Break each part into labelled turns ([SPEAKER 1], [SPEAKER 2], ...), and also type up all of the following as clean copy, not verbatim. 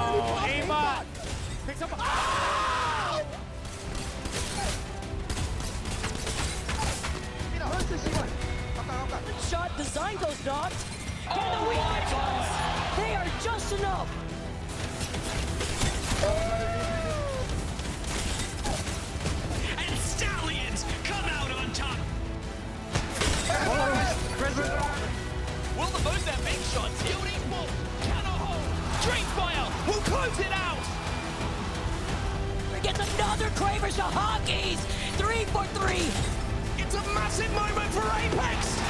[SPEAKER 1] Uh-oh, Ava picks up. Oh!
[SPEAKER 2] Shot designed those dogs. And the weak ones, they are just enough.
[SPEAKER 3] And Stallions come out on top. Will the both that make shots yield equal? Cannot hold. Dreamfire will close it out.
[SPEAKER 2] Gets another Cravers to Hockeys. 3 for 3.
[SPEAKER 3] It's a massive moment for Apex.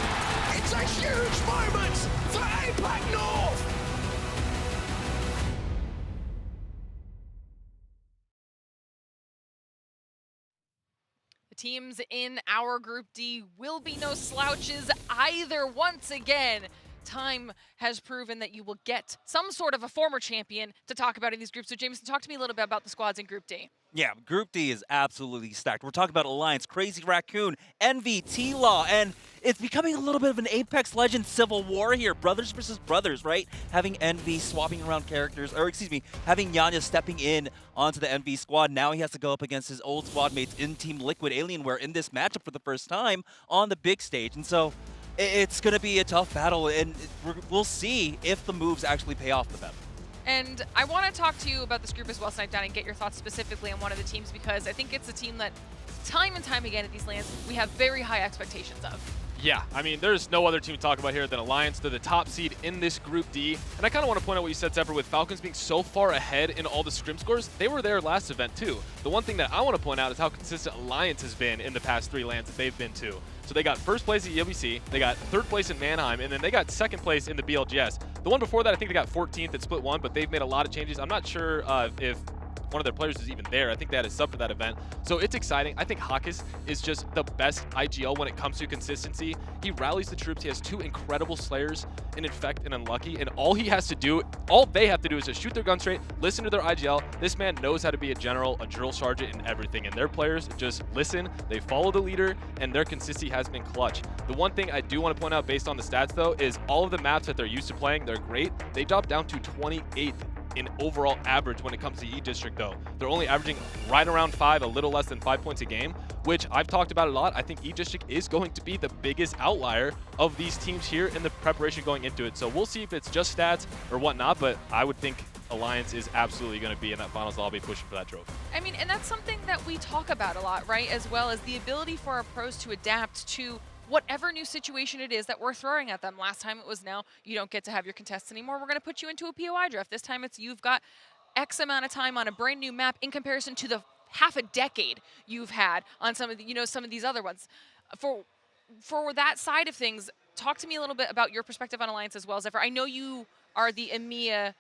[SPEAKER 3] It's a huge moment for Apex North.
[SPEAKER 4] The teams in our Group D will be no slouches either. Once again, time has proven that you will get some sort of a former champion to talk about in these groups. So Jameson, talk to me a little bit about the squads in Group D.
[SPEAKER 5] Yeah, Group D is absolutely stacked. We're talking about Alliance, Crazy Raccoon, Envy, T-Law, and it's becoming a little bit of an Apex Legends civil war here. Brothers versus brothers, right? Having Envy swapping around characters, or excuse me, having Yanya stepping in onto the Envy squad. Now he has to go up against his old squad mates in Team Liquid Alienware in this matchup for the first time on the big stage. And so it's going to be a tough battle, and we'll see if the moves actually pay off the battle.
[SPEAKER 4] And I want to talk to you about this group as well, Snipedown, and get your thoughts specifically on one of the teams, because I think it's a team that time and time again at these lands we have very high expectations of.
[SPEAKER 6] Yeah, I mean, there's no other team to talk about here than Alliance. They're the top seed in this Group D. And I kind of want to point out what you said, Sepper, with Falcons being so far ahead in all the scrim scores. They were there last event, too. The one thing that I want to point out is how consistent Alliance has been in the past 3 lands that they've been to. So they got first place at EWC, they got third place in Mannheim, and then they got second place in the BLGS. The one before that, I think they got 14th at Split 1, but they've made a lot of changes. I'm not sure if one of their players is even there. I think they had a sub for that event. So it's exciting. I think Hawkes is just the best IGL when it comes to consistency. He rallies the troops. He has 2 incredible Slayers in Infect and Unlucky, and all they have to do is just shoot their gun straight, listen to their IGL. This man knows how to be a general, a drill sergeant, and everything, and their players just listen, they follow the leader, and their consistency has been clutch. The one thing I do want to point out based on the stats, though, is all of the maps that they're used to playing, they're great. They dropped down to 28th in overall average when it comes to E-District, though. They're only averaging right around 5, a little less than 5 points a game, which I've talked about a lot. I think E-District is going to be the biggest outlier of these teams here in the preparation going into it. So we'll see if it's just stats or whatnot, but I would think Alliance is absolutely going to be in that finals lobby pushing for that trophy.
[SPEAKER 4] I mean, and that's something that we talk about a lot, right? As well as the ability for our pros to adapt to whatever new situation it is that we're throwing at them. Last time it was, now you don't get to have your contests anymore. We're going to put you into a POI draft. This time it's you've got X amount of time on a brand new map in comparison to the half a decade you've had on some of the, some of these other ones. For that side of things, talk to me a little bit about your perspective on Alliance as well, Zephyr. I know you are the EMEA,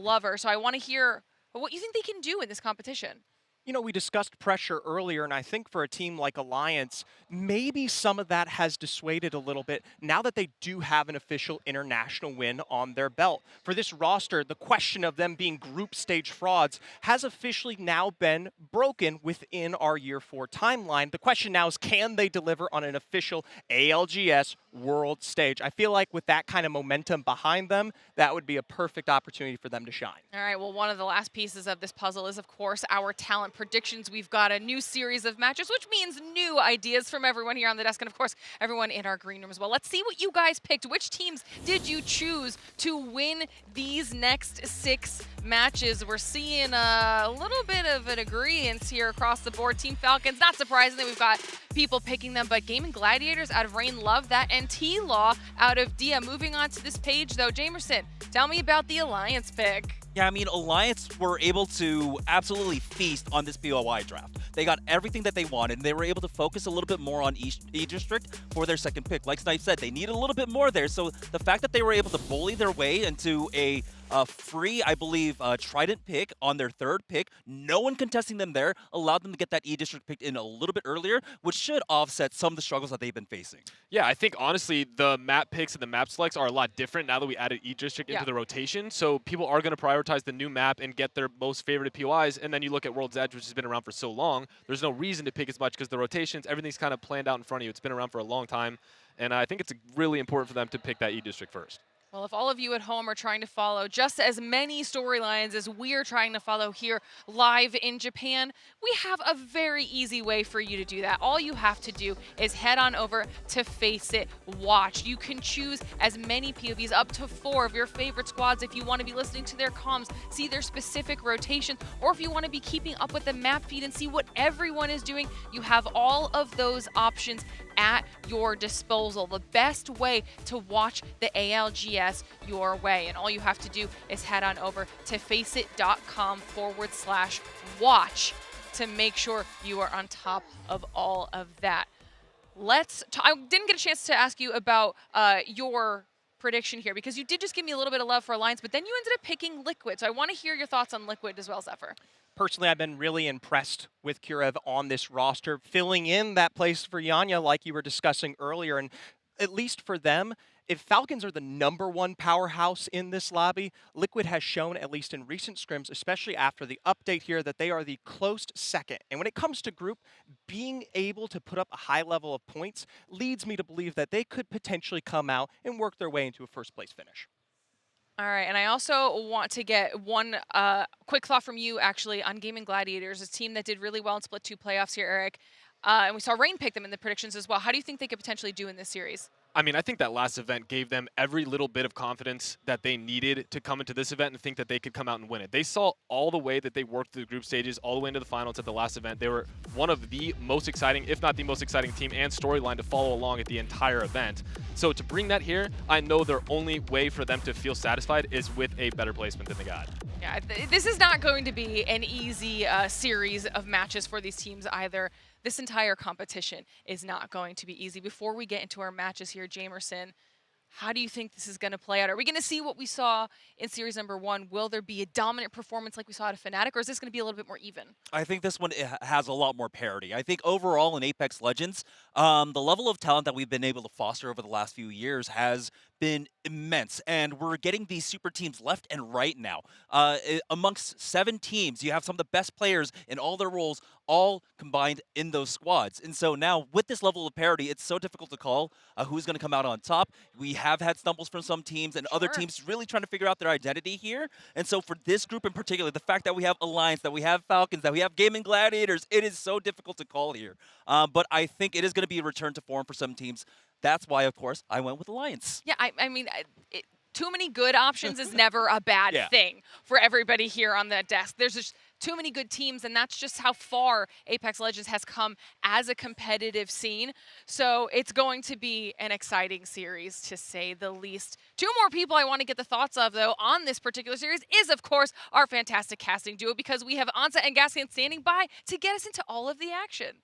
[SPEAKER 4] lover, so I want to hear what you think they can do in this competition.
[SPEAKER 7] We discussed pressure earlier, and I think for a team like Alliance, maybe some of that has dissuaded a little bit now that they do have an official international win on their belt. For this roster, the question of them being group stage frauds has officially now been broken within our Year 4 timeline. The question now is, can they deliver on an official ALGS world stage? I feel like with that kind of momentum behind them, that would be a perfect opportunity for them to shine.
[SPEAKER 4] All right, well, one of the last pieces of this puzzle is, of course, our talent predictions. We've got a new series of matches, which means new ideas from everyone here on the desk, and of course, everyone in our green room as well. Let's see what you guys picked. Which teams did you choose to win these next 6 matches? We're seeing a little bit of an agreement here across the board. Team Falcons, not surprisingly, we've got people picking them, but Gaming Gladiators out of Rain love that, and T-Law out of Dia. Moving on to this page, though, Jamerson, tell me about the Alliance pick.
[SPEAKER 5] Yeah, I mean, Alliance were able to absolutely feast on this POI draft. They got everything that they wanted, and they were able to focus a little bit more on E-District for their second pick. Like Snipe said, they needed a little bit more there, so the fact that they were able to bully their way into a free, I believe, Trident pick on their third pick, no one contesting them there, allowed them to get that E-District picked in a little bit earlier, which should offset some of the struggles that they've been facing.
[SPEAKER 6] Yeah, I think, honestly, the map picks and the map selects are a lot different now that we added E-District into the rotation, so people are going to prioritize the new map and get their most favorited POIs, and then you look at World's Edge, which has been around for so long, there's no reason to pick as much because the rotations, everything's kind of planned out in front of you. It's been around for a long time, and I think it's really important for them to pick that E-District first.
[SPEAKER 4] Well, if all of you at home are trying to follow just as many storylines as we're trying to follow here live in Japan, we have a very easy way for you to do that. All you have to do is head on over to Face It Watch. You can choose as many POVs, up to 4 of your favorite squads if you want to be listening to their comms, see their specific rotations, or if you want to be keeping up with the map feed and see what everyone is doing. You have all of those options at your disposal. The best way to watch the ALGS your way. And all you have to do is head on over to faceit.com/watch to make sure you are on top of all of that. I didn't get a chance to ask you about your prediction here, because you did just give me a little bit of love for Alliance, but then you ended up picking Liquid. So I want to hear your thoughts on Liquid as well, Zephyr.
[SPEAKER 7] Personally, I've been really impressed with Kurev on this roster, filling in that place for Yanya like you were discussing earlier. And at least for them, if Falcons are the #1 powerhouse in this lobby, Liquid has shown, at least in recent scrims, especially after the update here, that they are the close second. And when it comes to group, being able to put up a high level of points leads me to believe that they could potentially come out and work their way into a first-place finish.
[SPEAKER 4] All right, and I also want to get one quick thought from you, actually, on Gaming Gladiators, a team that did really well in Split 2 playoffs here, Eric. And we saw Rain pick them in the predictions as well. How do you think they could potentially do in this series?
[SPEAKER 6] I mean, I think that last event gave them every little bit of confidence that they needed to come into this event and think that they could come out and win it. They saw all the way that they worked through the group stages, all the way into the finals at the last event. They were one of the most exciting, if not the most exciting team and storyline to follow along at the entire event. So to bring that here, I know their only way for them to feel satisfied is with a better placement than they got.
[SPEAKER 4] Yeah, this is not going to be an easy series of matches for these teams either. This entire competition is not going to be easy. Before we get into our matches here, Jamerson, how do you think this is going to play out? Are we going to see what we saw in series #1? Will there be a dominant performance like we saw at Fnatic, or is this going to be a little bit more even?
[SPEAKER 5] I think this one has a lot more parity. I think overall in Apex Legends, the level of talent that we've been able to foster over the last few years has been immense, and we're getting these super teams left and right now. Amongst 7 teams, you have some of the best players in all their roles, all combined in those squads. And so now, with this level of parity, it's so difficult to call who's going to come out on top. We have had stumbles from some teams, and other teams really trying to figure out their identity here. And so for this group in particular, the fact that we have Alliance, that we have Falcons, that we have Gaming Gladiators, it is so difficult to call here. But I think it is going to be a return to form for some teams. That's why, of course, I went with Alliance.
[SPEAKER 4] Yeah, I mean, too many good options is never a bad thing for everybody here on the desk. There's just too many good teams, and that's just how far Apex Legends has come as a competitive scene. So it's going to be an exciting series, to say the least. 2 more people I want to get the thoughts of, though, on this particular series is, of course, our fantastic casting duo, because we have Ansa and Gaskian standing by to get us into all of the action.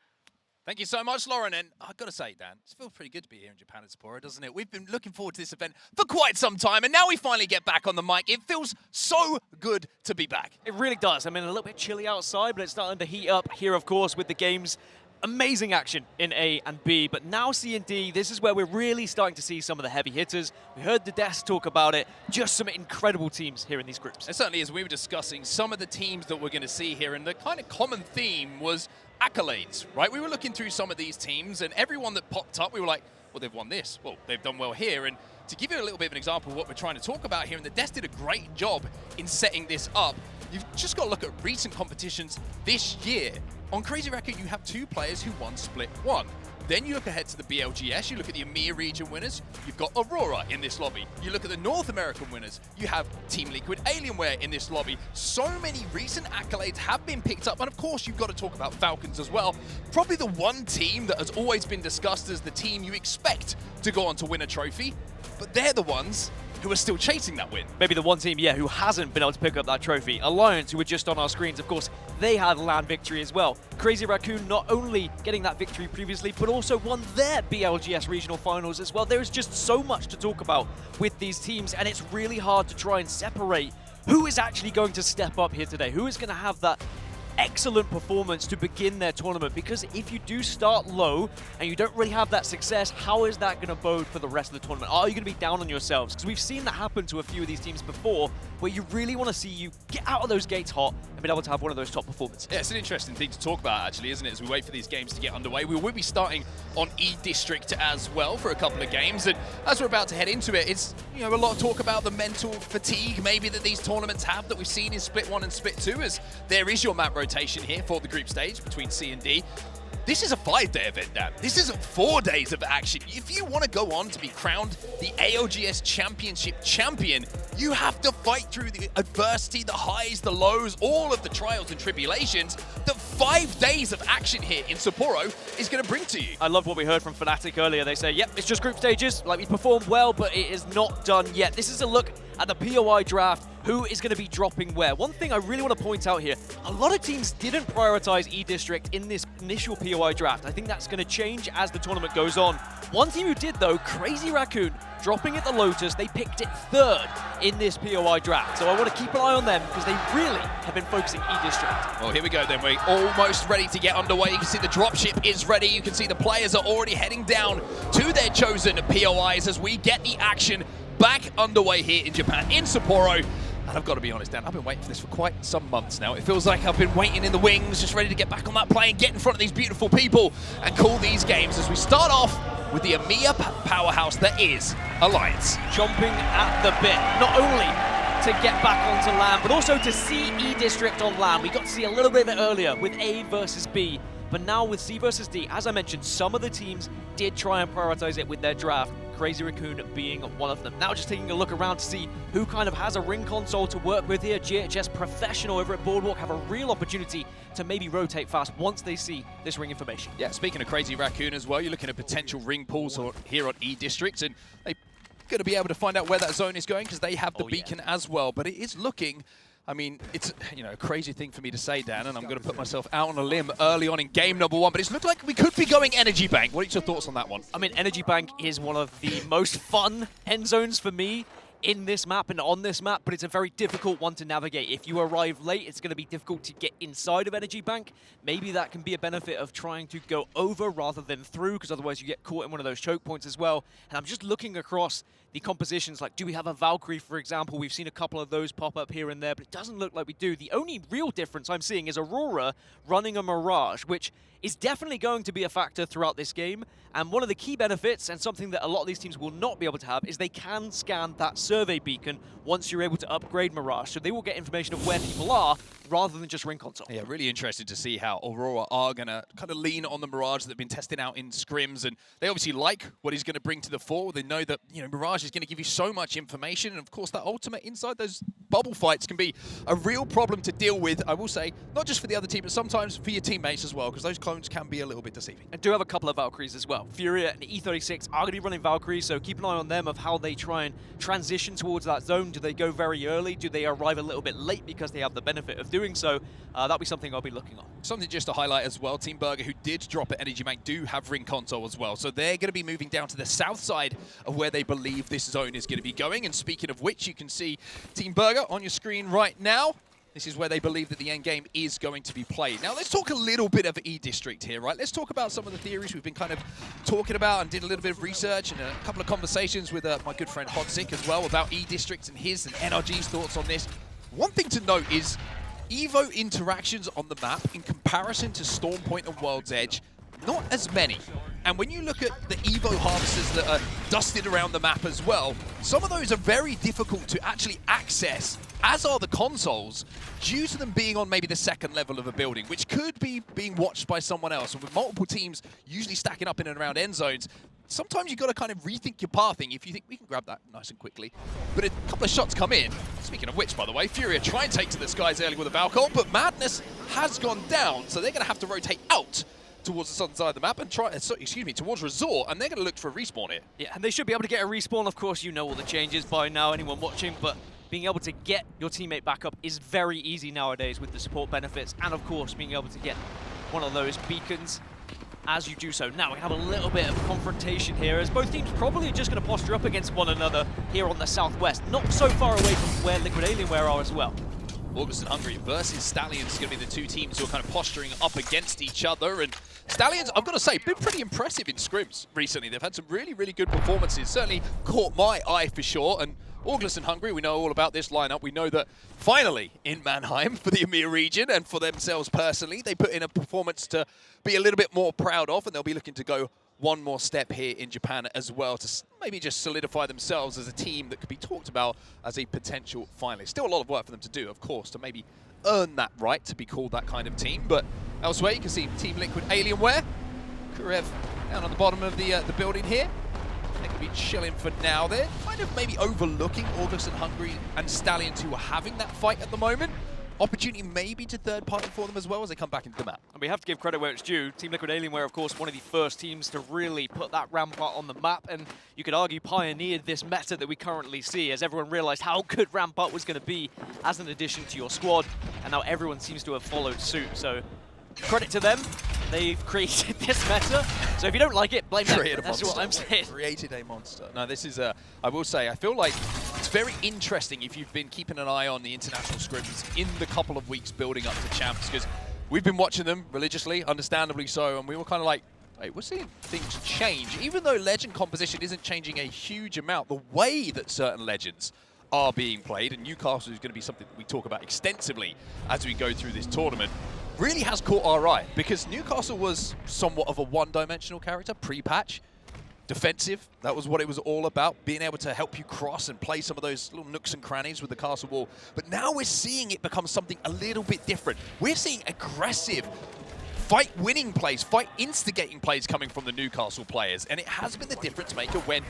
[SPEAKER 1] Thank you so much, Lauren. And I've got to say, Dan, it feels pretty good to be here in Japan at Sapporo, doesn't it? We've been looking forward to this event for quite some time, and now we finally get back on the mic. It feels so good to be back.
[SPEAKER 8] It really does. I mean, a little bit chilly outside, but it's starting to heat up here, of course, with the game's amazing action in A and B. But now C and D, this is where we're really starting to see some of the heavy hitters. We heard the desk talk about it. Just some incredible teams here in these groups.
[SPEAKER 1] It certainly is. We were discussing some of the teams that we're going to see here, and the kind of common theme was accolades, right? We were looking through some of these teams, and everyone that popped up, we were like, well, they've won this. Well, they've done well here. And to give you a little bit of an example of what we're trying to talk about here, and the Desk did a great job in setting this up, you've just got to look at recent competitions this year. On Crazy Raccoon, you have 2 players who won Split 1. Then you look ahead to the BLGS, you look at the EMEA region winners, you've got Aurora in this lobby. You look at the North American winners, you have Team Liquid Alienware in this lobby. So many recent accolades have been picked up, and of course you've got to talk about Falcons as well. Probably the one team that has always been discussed as the team you expect to go on to win a trophy, but they're the ones who are still chasing that win.
[SPEAKER 8] Maybe the one team, who hasn't been able to pick up that trophy. Alliance, who were just on our screens, of course, they had land victory as well. Crazy Raccoon not only getting that victory previously, but also won their BLGS regional finals as well. There is just so much to talk about with these teams, and it's really hard to try and separate who is actually going to step up here today, who is going to have that excellent performance to begin their tournament. Because if you do start low and you don't really have that success, how is that going to bode for the rest of the tournament? Are you going to be down on yourselves? Because we've seen that happen to a few of these teams before, where you really want to see you get out of those gates hot and be able to have one of those top performances.
[SPEAKER 1] Yeah, it's an interesting thing to talk about, actually, isn't it, as we wait for these games to get underway. We will be starting on E District as well for a couple of games, and as we're about to head into it, it's You know, a lot of talk about the mental fatigue maybe that these tournaments have that we've seen in Split 1 and Split 2, as there is your map rotation here for the group stage between C and D. This is a 5-day event, Dan. This isn't 4 days of action. If you want to go on to be crowned the ALGS Championship champion, you have to fight through the adversity, the highs, the lows, all of the trials and tribulations that 5 days of action here in Sapporo is going to bring to you.
[SPEAKER 8] I love what we heard from Fnatic earlier. They say, yep, it's just group stages. Like, we performed well, but it is not done yet. This is a look at the POI draft. Who is going to be dropping where? One thing I really want to point out here, a lot of teams didn't prioritize E-District in this initial POI draft. I think that's going to change as the tournament goes on. One team who did, though, Crazy Raccoon, dropping at the Lotus. They picked it 3rd in this POI draft. So I want to keep an eye on them because they really have been focusing E-District.
[SPEAKER 1] Well, here we go then. We're almost ready to get underway. You can see the dropship is ready. You can see the players are already heading down to their chosen POIs as we get the action back underway here in Japan, in Sapporo. And I've got to be honest, Dan, I've been waiting for this for quite some months now. It feels like I've been waiting in the wings, just ready to get back on that plane, get in front of these beautiful people, and call these games as we start off with the EMEA powerhouse that is Alliance.
[SPEAKER 8] Chomping at the bit, not only to get back onto land, but also to see E-District on land. We got to see a little bit of it earlier with A versus B, but now with C versus D, as I mentioned, some of the teams did try and prioritize it with their draft. Crazy Raccoon being one of them. Now just taking a look around to see who kind of has a ring console to work with here. GHS Professional over at Boardwalk have a real opportunity to maybe rotate fast once they see this ring information.
[SPEAKER 1] Yeah, speaking of Crazy Raccoon as well, you're looking at potential ring pools here on E-District, and they're going to be able to find out where that zone is going because they have the beacon as well. But it is looking, I mean, it's a crazy thing for me to say, Dan, and I'm going to put myself out on a limb early on in game number 1, but it's looked like we could be going Energy Bank. What are your thoughts on that one?
[SPEAKER 8] I mean, Energy Bank is one of the most fun end zones for me in this map and on this map, but it's a very difficult one to navigate. If you arrive late, it's going to be difficult to get inside of Energy Bank. Maybe that can be a benefit of trying to go over rather than through, because otherwise you get caught in one of those choke points as well. And I'm just looking across the compositions, like do we have a Valkyrie, for example? We've seen a couple of those pop up here and there, but it doesn't look like we do. The only real difference I'm seeing is Aurora running a Mirage, which is definitely going to be a factor throughout this game. And one of the key benefits, and something that a lot of these teams will not be able to have, is they can scan that survey beacon once you're able to upgrade Mirage. So they will get information of where people are rather than just ring console.
[SPEAKER 1] Yeah, really interested to see how Aurora are going to kind of lean on the Mirage that they've been testing out in scrims. And they obviously like what he's going to bring to the fore. They know that, Mirage is going to give you so much information. And of course, that ultimate inside those bubble fights can be a real problem to deal with, I will say, not just for the other team, but sometimes for your teammates as well, because those clones can be a little bit deceiving.
[SPEAKER 8] I do have a couple of Valkyries as well. Furia and E36 are going to be running Valkyries, so keep an eye on them of how they try and transition towards that zone. Do they go very early? Do they arrive a little bit late because they have the benefit of doing so? That'll be something I'll be looking on.
[SPEAKER 1] Something just to highlight as well, Team Burger, who did drop at Energy Bank, do have ring console as well. So they're going to be moving down to the south side of where they believe this zone is going to be going. And speaking of which, you can see Team Burger on your screen right now. This is where they believe that the end game is going to be played. Now, let's talk a little bit of E-District here, right? Let's talk about some of the theories we've been kind of talking about and did a little bit of research and a couple of conversations with my good friend Hodzic as well about E-District and his and NRG's thoughts on this. One thing to note is Evo interactions on the map in comparison to Storm Point and World's Edge, not as many. And when you look at the Evo harvesters that are dusted around the map as well, some of those are very difficult to actually access, as are the consoles, due to them being on maybe the second level of a building, which could be being watched by someone else. And with multiple teams usually stacking up in and around end zones, sometimes you've got to kind of rethink your pathing if you think we can grab that nice and quickly. But a couple of shots come in. Speaking of which, by the way, Furia try and take to the skies early with a Valkyrie, but Madness has gone down, so they're going to have to rotate out towards the southern side of the map and try, towards Resort, and they're going to look for a respawn here.
[SPEAKER 8] Yeah, and they should be able to get a respawn. Of course, you know all the changes by now, anyone watching, but being able to get your teammate back up is very easy nowadays with the support benefits, and of course, being able to get one of those beacons as you do so. Now we have a little bit of confrontation here, as both teams probably just going to posture up against one another here on the southwest, not so far away from where Liquid Alienware are as well.
[SPEAKER 1] ALGS and Hungary versus Stallions is going to be the two teams who are kind of posturing up against each other. And Stallions, I've got to say, been pretty impressive in scrims recently. They've had some really, really good performances. Certainly caught my eye for sure. And ALGS and Hungary, we know all about this lineup. We know that finally in Mannheim for the EMEA region and for themselves personally, they put in a performance to be a little bit more proud of, and they'll be looking to go one more step here in Japan as well to maybe just solidify themselves as a team that could be talked about as a potential finalist. Still a lot of work for them to do, of course, to maybe earn that right to be called that kind of team. But elsewhere, you can see Team Liquid Alienware. Kurev down on the bottom of the building here. They could be chilling for now. They're kind of maybe overlooking August and Hungry and Stallions, who are having that fight at the moment. Opportunity maybe to third party for them as well as they come back into the map.
[SPEAKER 8] And we have to give credit where it's due. Team Liquid Alienware, of course, one of the first teams to really put that Rampart on the map, and you could argue pioneered this meta that we currently see, as everyone realized how good Rampart was going to be as an addition to your squad, and now everyone seems to have followed suit. So credit to them. They've created this meta, so if you don't like it, blame them. That's what I'm saying.
[SPEAKER 1] Created a monster. No, this is I will say, I feel like it's very interesting if you've been keeping an eye on the international scrims in the couple of weeks building up to champs, because we've been watching them religiously, understandably so, and we were kind of like, hey, we're seeing things change. Even though legend composition isn't changing a huge amount, the way that certain legends are being played, and Newcastle is going to be something that we talk about extensively as we go through this tournament, really has caught our eye, because Newcastle was somewhat of a one-dimensional character pre-patch. Defensive, that was what it was all about, being able to help you cross and play some of those little nooks and crannies with the castle wall. But now we're seeing it become something a little bit different. We're seeing aggressive, fight-winning plays, fight-instigating plays coming from the Newcastle players, and it has been the difference maker. When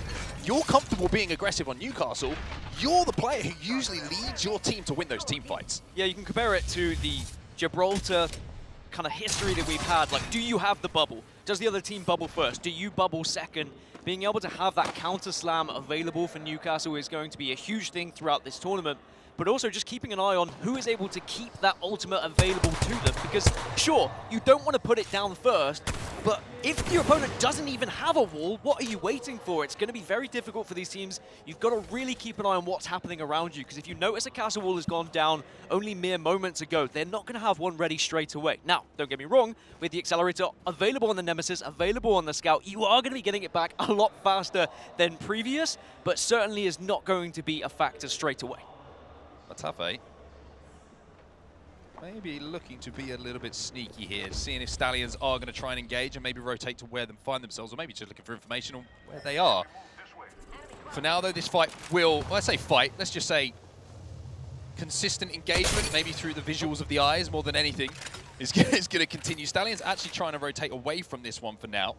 [SPEAKER 1] you're comfortable being aggressive on Newcastle, you're the player who usually leads your team to win those team fights.
[SPEAKER 8] Yeah, you can compare it to the Gibraltar kind of history that we've had. Like, do you have the bubble? Does the other team bubble first? Do you bubble second? Being able to have that counter slam available for Newcastle is going to be a huge thing throughout this tournament, but also just keeping an eye on who is able to keep that ultimate available to them. Because sure, you don't want to put it down first, but if your opponent doesn't even have a wall, what are you waiting for? It's going to be very difficult for these teams. You've got to really keep an eye on what's happening around you, because if you notice a castle wall has gone down only mere moments ago, they're not going to have one ready straight away. Now, don't get me wrong, with the accelerator available on the Nemesis, available on the Scout, you are going to be getting it back a lot faster than previous, but certainly is not going to be a factor straight away.
[SPEAKER 1] Matafe maybe looking to be a little bit sneaky here, seeing if Stallions are going to try and engage and maybe rotate to where they find themselves, or maybe just looking for information on where they are. For now, though, this fight will, well, I say fight, let's just say consistent engagement, maybe through the visuals of the eyes more than anything, is going to continue. Stallions actually trying to rotate away from this one for now,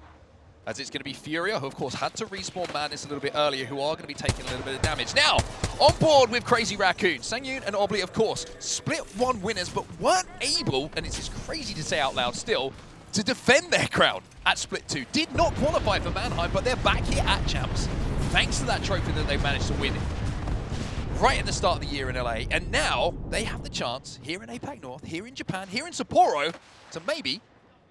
[SPEAKER 1] as it's going to be Furia, who of course had to respawn Madness a little bit earlier, who are going to be taking a little bit of damage. Now, on board with Crazy Raccoon, Sangyun and Obli, of course, split one winners, but weren't able, and it's just crazy to say out loud still, to defend their crown at Split 2. Did not qualify for Mannheim, but they're back here at Champs, thanks to that trophy that they managed to win right at the start of the year in LA. And now they have the chance here in APAC North, here in Japan, here in Sapporo, to maybe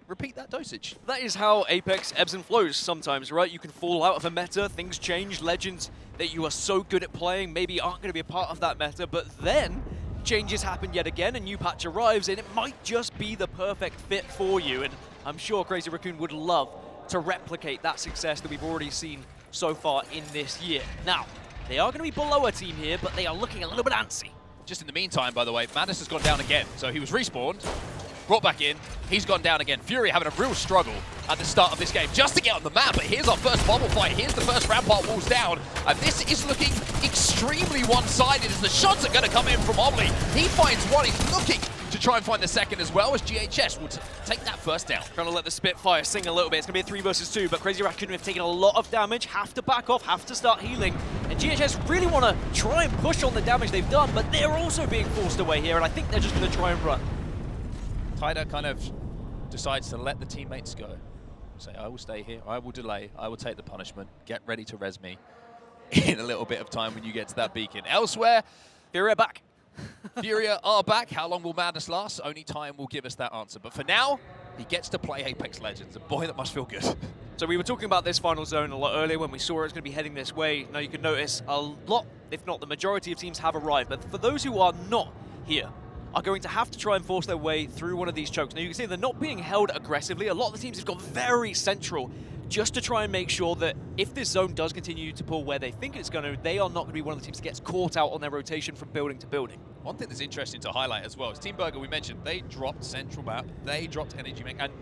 [SPEAKER 1] repeat that dosage.
[SPEAKER 8] That is how Apex ebbs and flows sometimes, right? You can fall out of a meta, things change, legends that you are so good at playing maybe aren't going to be a part of that meta, but then changes happen yet again, a new patch arrives, and it might just be the perfect fit for you. And I'm sure Crazy Raccoon would love to replicate that success that we've already seen so far in this year. Now, they are going to be below a team here, but they are looking a little bit antsy.
[SPEAKER 1] Just in the meantime, by the way, Madness has gone down again. So he was respawned, brought back in, he's gone down again. Fury having a real struggle at the start of this game just to get on the map, but here's our first bubble fight. Here's the first Rampart walls down, and this is looking extremely one-sided as the shots are going to come in from Obli. He finds one, he's looking to try and find the second as well, as GHS will take that first down.
[SPEAKER 8] Trying to let the Spitfire sing a little bit. It's going to be a 3 versus 2, but Crazy Raccoon have taken a lot of damage, have to back off, have to start healing. And GHS really want to try and push on the damage they've done, but they're also being forced away here, and I think they're just going to try and run.
[SPEAKER 1] Tyder kind of decides to let the teammates go. Say, I will stay here, I will delay, I will take the punishment, get ready to res me in a little bit of time when you get to that beacon. Elsewhere,
[SPEAKER 8] Furia back.
[SPEAKER 1] Furia are back. How long will Madness last? Only time will give us that answer. But for now, he gets to play Apex Legends, and boy, that must feel good.
[SPEAKER 8] So we were talking about this final zone a lot earlier when we saw it was going to be heading this way. Now you can notice a lot, if not the majority of teams have arrived, but for those who are not here, are going to have to try and force their way through one of these chokes. Now you can see they're not being held aggressively. A lot of the teams have gone very central just to try and make sure that if this zone does continue to pull where they think it's going to, they are not going to be one of the teams that gets caught out on their rotation from building to building.
[SPEAKER 1] One thing that's interesting to highlight as well is Team Burger, we mentioned, they dropped Central Map, they dropped Energy Mech, and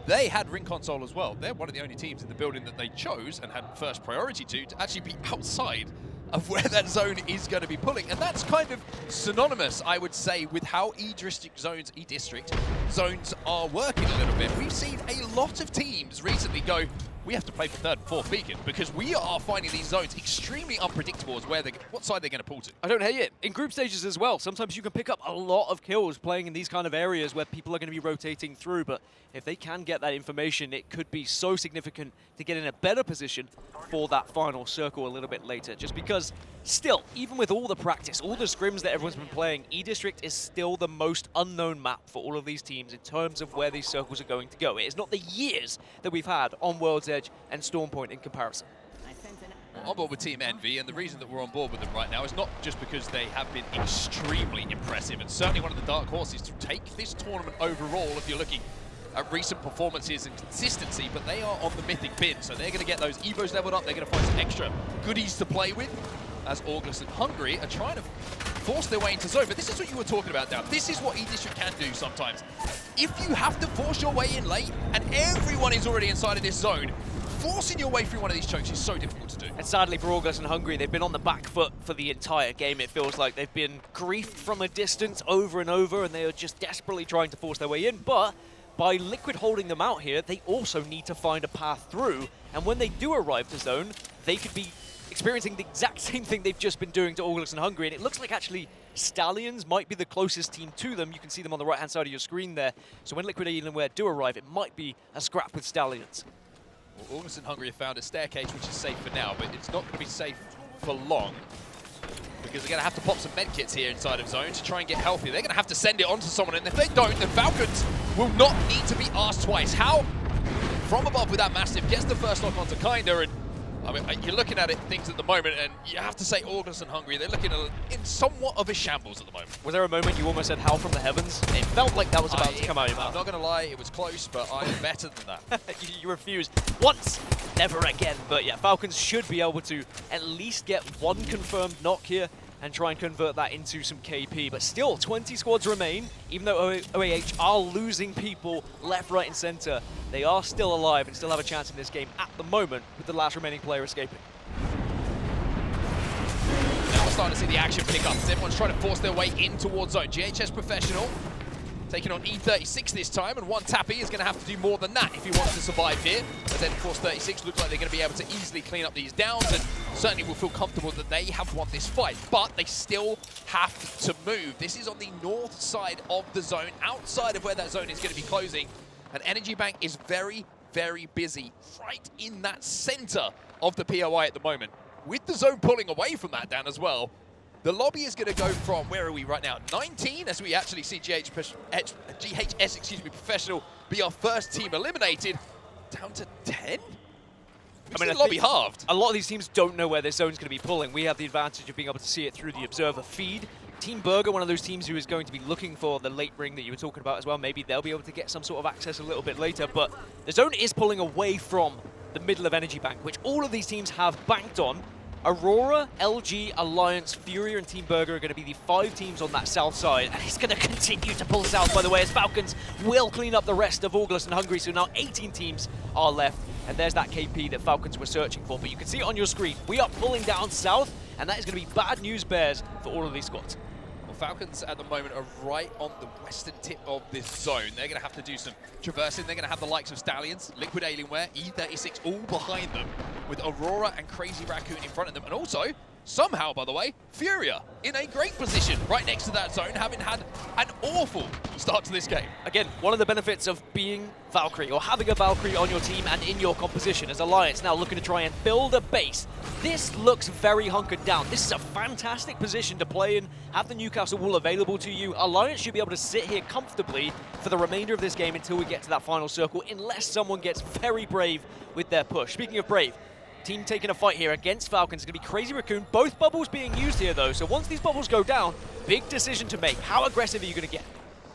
[SPEAKER 1] they had Ring Console as well. They're one of the only teams in the building that they chose and had first priority to actually be outside of where that zone is going to be pulling. And that's kind of synonymous, I would say, with how E-District zones are working a little bit. We've seen a lot of teams recently go, we have to play for third and fourth beacon because we are finding these zones extremely unpredictable as what side they're going to pull to.
[SPEAKER 8] I don't hate it. In group stages as well, sometimes you can pick up a lot of kills playing in these kind of areas where people are going to be rotating through, but if they can get that information, it could be so significant to get in a better position for that final circle a little bit later. Just because still, even with all the practice, all the scrims that everyone's been playing, E-District is still the most unknown map for all of these teams in terms of where these circles are going to go. It is not the years that we've had on World's Edge and Stormpoint in comparison.
[SPEAKER 1] We're on board with Team Envy, and the reason that we're on board with them right now is not just because they have been extremely impressive and certainly one of the dark horses to take this tournament overall if you're looking at recent performances and consistency, but they are on the mythic bin, so they're going to get those Evos leveled up, they're going to find some extra goodies to play with, as ALGS and Hungary are trying to force their way into zone. But this is what you were talking about, Dan. This is what E-District can do sometimes. If you have to force your way in late, and everyone is already inside of this zone, forcing your way through one of these chokes is so difficult to do.
[SPEAKER 8] And sadly for ALGS and Hungary, they've been on the back foot for the entire game. It feels like they've been griefed from a distance over and over, and they are just desperately trying to force their way in. But by Liquid holding them out here, they also need to find a path through. And when they do arrive to zone, they could be experiencing the exact same thing they've just been doing to ALGS and Hungary. And it looks like actually Stallions might be the closest team to them. You can see them on the right-hand side of your screen there. So when Liquid Alienware do arrive, it might be a scrap with Stallions.
[SPEAKER 1] Well, ALGS and Hungary have found a staircase which is safe for now, but it's not going to be safe for long because they're going to have to pop some medkits here inside of zone to try and get healthy. They're going to have to send it on to someone, and if they don't, then Falcons will not need to be asked twice. How, from above with that Mastiff, gets the first lock onto Kinda, and I mean, you're looking at things at the moment, and you have to say ALGS and Hungary, they're looking in somewhat of a shambles at the moment.
[SPEAKER 8] Was there a moment you almost said "Howl from the heavens"? It felt like that was about to come out of your mouth.
[SPEAKER 1] I'm not going to lie, it was close, but I'm better than that.
[SPEAKER 8] You refused once, never again. But yeah, Falcons should be able to at least get one confirmed knock here and try and convert that into some KP. But still, 20 squads remain. Even though OAH are losing people left, right, and center, they are still alive and still have a chance in this game at the moment with the last remaining player escaping.
[SPEAKER 1] Now we're starting to see the action pick up as everyone's trying to force their way in towards zone. GHS Professional taking on E36 this time, and one Tappy is going to have to do more than that if he wants to survive here. But then, of course, 36 looks like they're going to be able to easily clean up these downs, and certainly will feel comfortable that they have won this fight. But they still have to move. This is on the north side of the zone, outside of where that zone is going to be closing. And Energy Bank is very, very busy right in that center of the POI at the moment. With the zone pulling away from that, Dan, as well, the lobby is going to go from, where are we right now, 19, as we actually see GHS Professional be our first team eliminated, down to 10? I mean, the lobby halved.
[SPEAKER 8] A lot of these teams don't know where their zone's going to be pulling. We have the advantage of being able to see it through the observer feed. Team Burger, one of those teams who is going to be looking for the late ring that you were talking about as well. Maybe they'll be able to get some sort of access a little bit later, but the zone is pulling away from the middle of Energy Bank, which all of these teams have banked on. Aurora, LG, Alliance, Furia, and Team Burger are going to be the 5 teams on that south side. And it's going to continue to pull south, by the way, as Falcons will clean up the rest of ALGS and Hungary. So now 18 teams are left. And there's that KP that Falcons were searching for. But you can see it on your screen. We are pulling down south, and that is going to be bad news bears for all of these squads.
[SPEAKER 1] Falcons at the moment are right on the western tip of this zone. They're going to have to do some traversing. They're going to have the likes of Stallions, Liquid Alienware, E36 all behind them, with Aurora and Crazy Raccoon in front of them. And also, somehow, by the way, Furia in a great position right next to that zone, having had an awful start to this game.
[SPEAKER 8] Again, one of the benefits of being Valkyrie, or having a Valkyrie on your team and in your composition, as Alliance now looking to try and build a base. This looks very hunkered down. This is a fantastic position to play in, have the Newcastle wall available to you. Alliance should be able to sit here comfortably for the remainder of this game until we get to that final circle, unless someone gets very brave with their push. Speaking of brave, team taking a fight here against Falcons is going to be Crazy Raccoon. Both bubbles being used here, though, so once these bubbles go down, big decision to make. How aggressive are you going to get?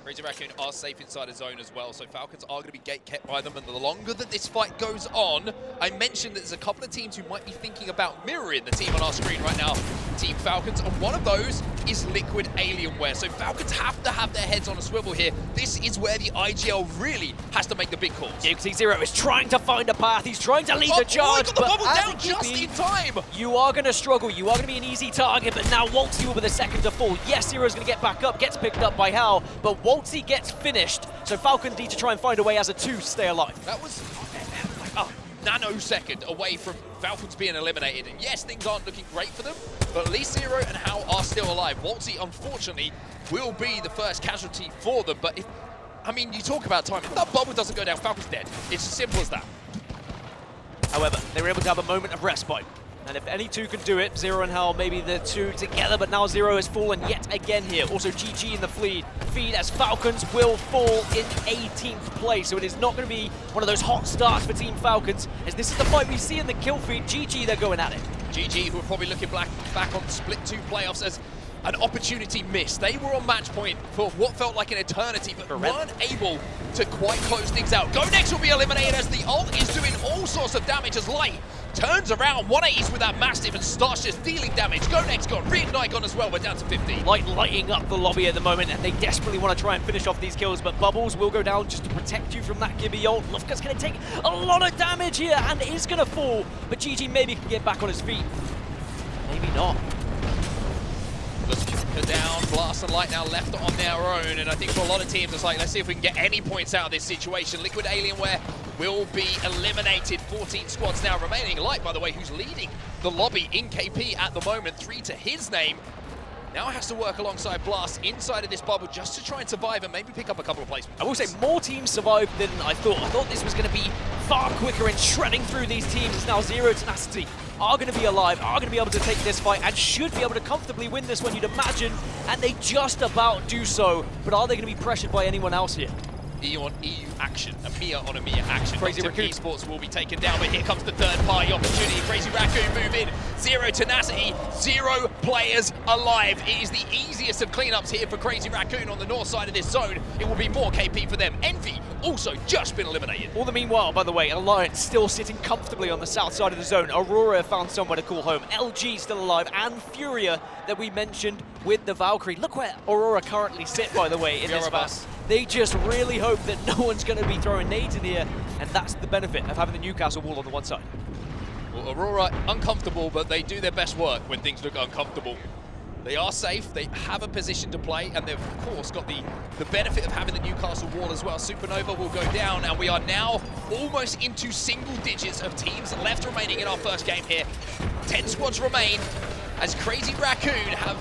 [SPEAKER 1] Crazy Raccoon are safe inside a zone as well, so Falcons are going to be gate kept by them, and the longer that this fight goes on, I mentioned that there's a couple of teams who might be thinking about mirroring the team on our screen right now, Team Falcons, and one of those is Liquid Alienware. So Falcons have to have their heads on a swivel here. This is where the IGL really has to make the big calls.
[SPEAKER 8] You can see Z-o-o is trying to find a path. He's trying to lead the charge,
[SPEAKER 1] he got the bubble
[SPEAKER 8] but
[SPEAKER 1] down just in time.
[SPEAKER 8] You are going to struggle. You are going to be an easy target, but now Waltzy with a second to fall. Yes, Z-o-o is going to get back up, gets picked up by Hal, but Waltzy gets finished. So Falcons need to try and find a way as a 2 to stay alive.
[SPEAKER 1] That was like a nanosecond away from Falcons being eliminated. And yes, things aren't looking great for them, but at least Z-o-o and Hal are still alive. Waltzy, unfortunately, will be the first casualty for them, but I mean, you talk about time. If that bubble doesn't go down, Falcon's dead. It's as simple as that.
[SPEAKER 8] However, they were able to have a moment of respite. And if any two can do it, Z-o-o and Hal, maybe the two together, but now Z-o-o has fallen yet again here. Also GG in the feed as Falcons will fall in 18th place. So it is not going to be one of those hot starts for Team Falcons, as this is the fight we see in the kill feed. GG, they're going at it.
[SPEAKER 1] GG, who are probably looking back on Split 2 playoffs as an opportunity missed. They were on match point for what felt like an eternity, but weren't able to quite close things out. Go Next will be eliminated as the ult is doing all sorts of damage as Light turns around 180s with that Mastiff and starts just dealing damage. Go Next gone, Reignite gone as well, we're down to 50.
[SPEAKER 8] Light lighting up the lobby at the moment, and they desperately want to try and finish off these kills, but Bubbles will go down just to protect you from that Gibby ult. Lufka's going to take a lot of damage here and is going to fall, but GG maybe can get back on his feet. Maybe not.
[SPEAKER 1] Lufka down, Blast and Light now left on their own, and I think for a lot of teams it's like, let's see if we can get any points out of this situation. Liquid Alienware will be eliminated, 14 squads now remaining. Light, by the way, who's leading the lobby in KP at the moment, 3 to his name, now has to work alongside Blast inside of this bubble just to try and survive and maybe pick up a couple of placements.
[SPEAKER 8] I will say more teams survived than I thought. I thought this was going to be far quicker in shredding through these teams. It's now Z-o-o Tenacity are going to be alive, are going to be able to take this fight, and should be able to comfortably win this one, you'd imagine, and they just about do so. But are they going to be pressured by anyone else here?
[SPEAKER 1] EU on EU action, EMEA on EMEA action.
[SPEAKER 8] Crazy Raccoon
[SPEAKER 1] Esports will be taken down, but here comes the third party opportunity. Crazy Raccoon move in, Z-o-o Tenacity, 0 players alive. It is the easiest of cleanups here for Crazy Raccoon on the north side of this zone. It will be more KP for them. Envy also just been eliminated.
[SPEAKER 8] All the meanwhile, by the way, Alliance still sitting comfortably on the south side of the zone. Aurora found somewhere to call home. LG still alive, and Furia that we mentioned with the Valkyrie. Look where Aurora currently sit, by the way, in this map. They just really hope that no one's going to be throwing nades in here, and that's the benefit of having the Newcastle wall on the one side.
[SPEAKER 1] Well, Aurora, uncomfortable, but they do their best work when things look uncomfortable. They are safe, they have a position to play, and they've, of course, got the benefit of having the Newcastle wall as well. Supernova will go down, and we are now almost into single digits of teams left remaining in our first game here. 10 squads remain, as Crazy Raccoon have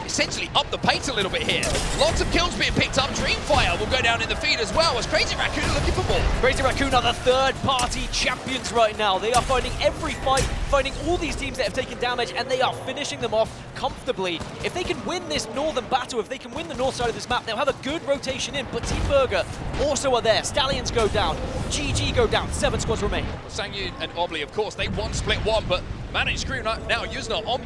[SPEAKER 1] essentially up the pace a little bit here. Lots of kills being picked up. Dreamfire will go down in the feed as well, as Crazy Raccoon are looking for more.
[SPEAKER 8] Crazy Raccoon are the third-party champions right now. They are fighting every fight, fighting all these teams that have taken damage, and they are finishing them off comfortably. If they can win this northern battle, if they can win the north side of this map, they'll have a good rotation in, but Team Burger also are there. Stallions go down, GG go down, 7 squads remain.
[SPEAKER 1] Well, Sangyun and Obli, of course, they won split 1, but managed Crew now Yuzna on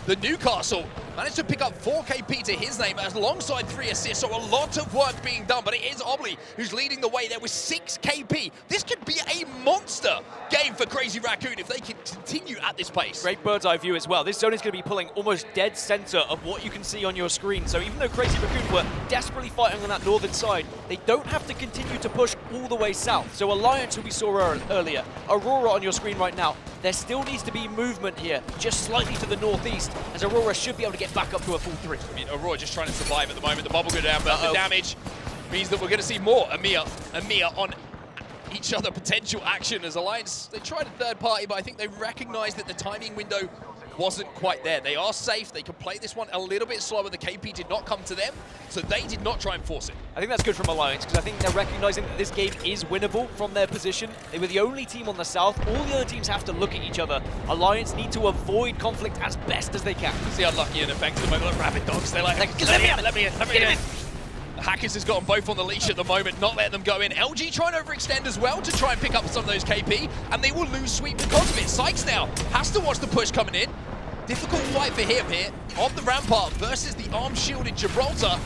[SPEAKER 1] the Newcastle. Managed to pick up 4 KP to his name alongside 3 assists, so a lot of work being done, but it is Obli who's leading the way there with 6 KP. This could be a monster game for Crazy Raccoon if they can continue at this pace.
[SPEAKER 8] Great bird's eye view as well. This zone is going to be pulling almost dead center of what you can see on your screen, so even though Crazy Raccoon were desperately fighting on that northern side, they don't have to continue to push all the way south. So Alliance, who we saw earlier, Aurora on your screen right now, there still needs to be movement here, just slightly to the northeast, as Aurora should be able to get back up to a full 3.
[SPEAKER 1] I mean, Aurora just trying to survive at the moment. The bubble go down, but the damage means that we're going to see more EMEA on each other potential action as Alliance. They tried a third party, but I think they recognized that the timing window wasn't quite there. They are safe. They can play this one a little bit slower. The KP did not come to them, so they did not try and force it.
[SPEAKER 8] I think that's good from Alliance, because I think they're recognizing that this game is winnable from their position. They were the only team on the south. All the other teams have to look at each other. Alliance need to avoid conflict as best as they can.
[SPEAKER 1] See how lucky and effective the moment. Rabid Dogs, they're like, let me in. Hackers has got them both on the leash at the moment, not letting them go in. LG trying to overextend as well to try and pick up some of those KP, and they will lose sweep because of it. Sykes now has to watch the push coming in. Difficult fight for him here on the rampart versus the arm shield in Gibraltar.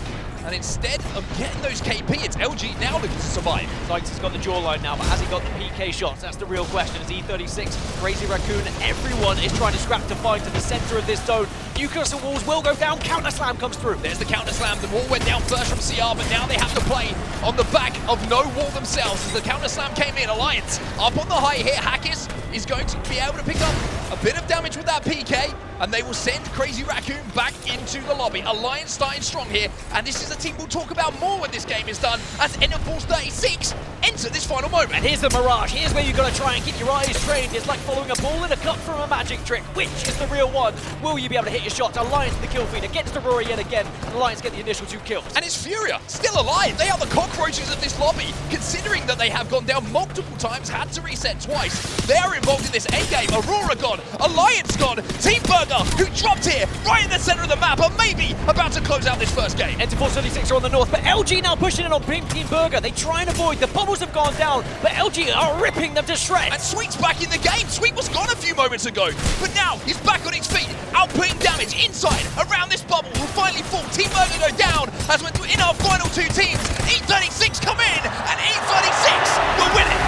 [SPEAKER 1] And instead of getting those KP, it's LG now looking to survive.
[SPEAKER 8] Sykes has got the jawline now, but has he got the PK shots? That's the real question. As E36, Crazy Raccoon, everyone is trying to scrap to find to the center of this zone. Nucleus and walls will go down. Counter slam comes through.
[SPEAKER 1] There's the counter slam. The wall went down first from CR, but now they have to play on the back of no wall themselves. As the counter slam came in, Alliance up on the high here. Hackis is going to be able to pick up a bit of damage with that PK, and they will send Crazy Raccoon back into the lobby. Alliance starting strong here, and this is a team we'll talk about more when this game is done, as NF-Force 36 enter this final moment.
[SPEAKER 8] And here's the Mirage. Here's where you've got to try and keep your eyes trained. It's like following a ball in a cup from a magic trick. Which is the real one? Will you be able to hit your shots? Alliance the kill feeder gets to Rory yet again, and Alliance get the initial 2 kills.
[SPEAKER 1] And it's Furia, still alive. They are the cockroaches of this lobby, considering that they have gone down multiple times, had to reset twice. They are involved in this endgame. Aurora gone, Alliance gone, Team Burger, who dropped here, right in the center of the map, are maybe about to close out this first game.
[SPEAKER 8] NF-Force 36 are on the north, but LG now pushing in on Team Burger. They try and avoid, the bubbles have gone down, but LG are ripping them to shreds.
[SPEAKER 1] And Sweet's back in the game. Sweet was gone a few moments ago, but now he's back on his feet, outputting damage inside, around this bubble. Will finally fall. Team Burger go down as we're in our final 2 teams. E36 come in, and E36 will win it.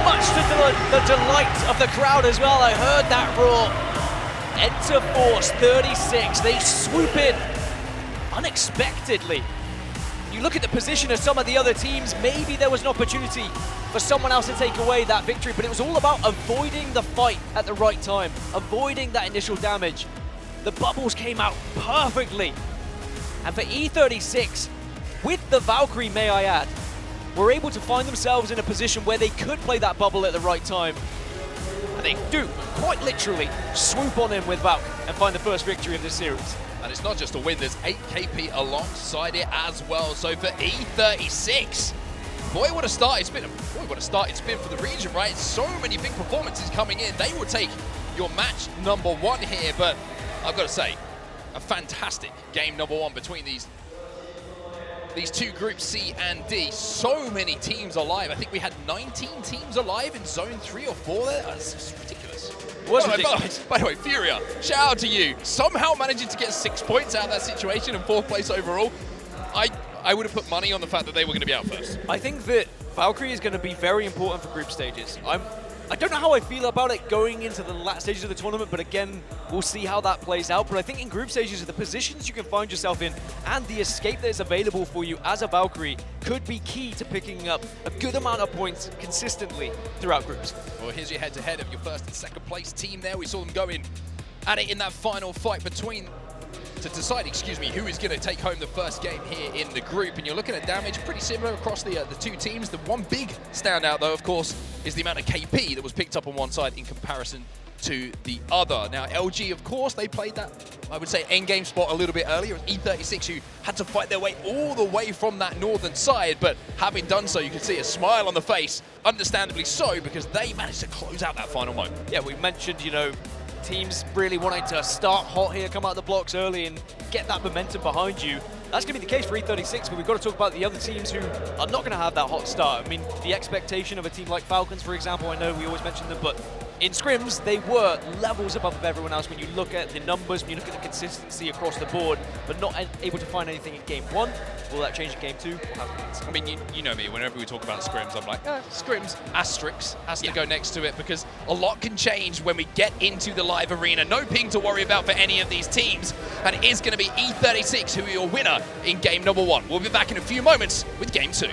[SPEAKER 8] Much to the delight of the crowd as well. I heard that roar. Enter Force 36. They swoop in unexpectedly. You look at the position of some of the other teams, maybe there was an opportunity for someone else to take away that victory, but it was all about avoiding the fight at the right time, avoiding that initial damage. The bubbles came out perfectly. And for E36, with the Valkyrie, may I add, were able to find themselves in a position where they could play that bubble at the right time. And they do, quite literally, swoop on in with Valk and find the first victory of this series.
[SPEAKER 1] And it's not just a win, there's 8 KP alongside it as well. So for E36, boy, what a start it's been. Boy, what a start it's been for the region, right? So many big performances coming in. They will take your match number 1 here, but I've got to say, a fantastic game number 1 between these 2 groups, C and D. So many teams alive. I think we had 19 teams alive in zone 3 or 4 there. That's just ridiculous. By the way, Furia, shout out to you. Somehow managing to get 6 points out of that situation and 4th place overall. I would have put money on the fact that they were going to be out first.
[SPEAKER 8] I think that Valkyrie is going to be very important for group stages. I don't know how I feel about it going into the last stages of the tournament, but again, we'll see how that plays out. But I think in group stages, the positions you can find yourself in and the escape that is available for you as a Valkyrie could be key to picking up a good amount of points consistently throughout groups.
[SPEAKER 1] Well, here's your head-to-head of your 1st and 2nd place team there. We saw them going at it in that final fight to decide, who is going to take home the first game here in the group. And you're looking at damage pretty similar across the 2 teams. The one big standout, though, of course, is the amount of KP that was picked up on one side in comparison to the other. Now, LG, of course, they played that, I would say, endgame spot a little bit earlier. It was E36 who had to fight their way all the way from that northern side, but having done so, you can see a smile on the face, understandably so, because they managed to close out that final moment.
[SPEAKER 8] Yeah, we mentioned, teams really wanting to start hot here, come out of the blocks early and get that momentum behind you. That's going to be the case for E36, but we've got to talk about the other teams who are not going to have that hot start. I mean, the expectation of a team like Falcons, for example, I know we always mention them, but in scrims, they were levels above of everyone else when you look at the numbers, when you look at the consistency across the board, but not able to find anything in Game 1. Will that change in Game 2? We'll have
[SPEAKER 1] I mean, you know me, whenever we talk about scrims, I'm like, scrims, asterisk, has to go next to it, because a lot can change when we get into the live arena. No ping to worry about for any of these teams, and it is going to be E36 who are your winner in game number 1. We'll be back in a few moments with Game 2.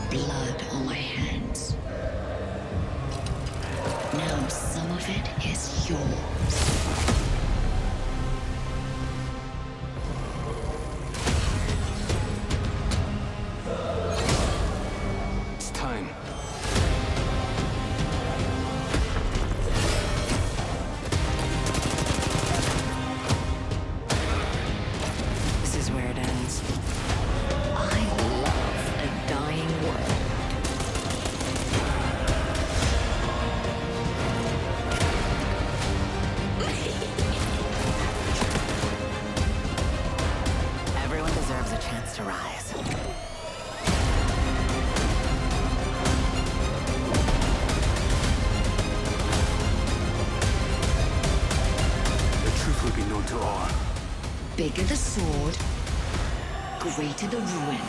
[SPEAKER 9] Blood on my hands. Now some of it is yours. It's time. This is where it ends. I love a dying world. Bigger the sword, greater the ruin.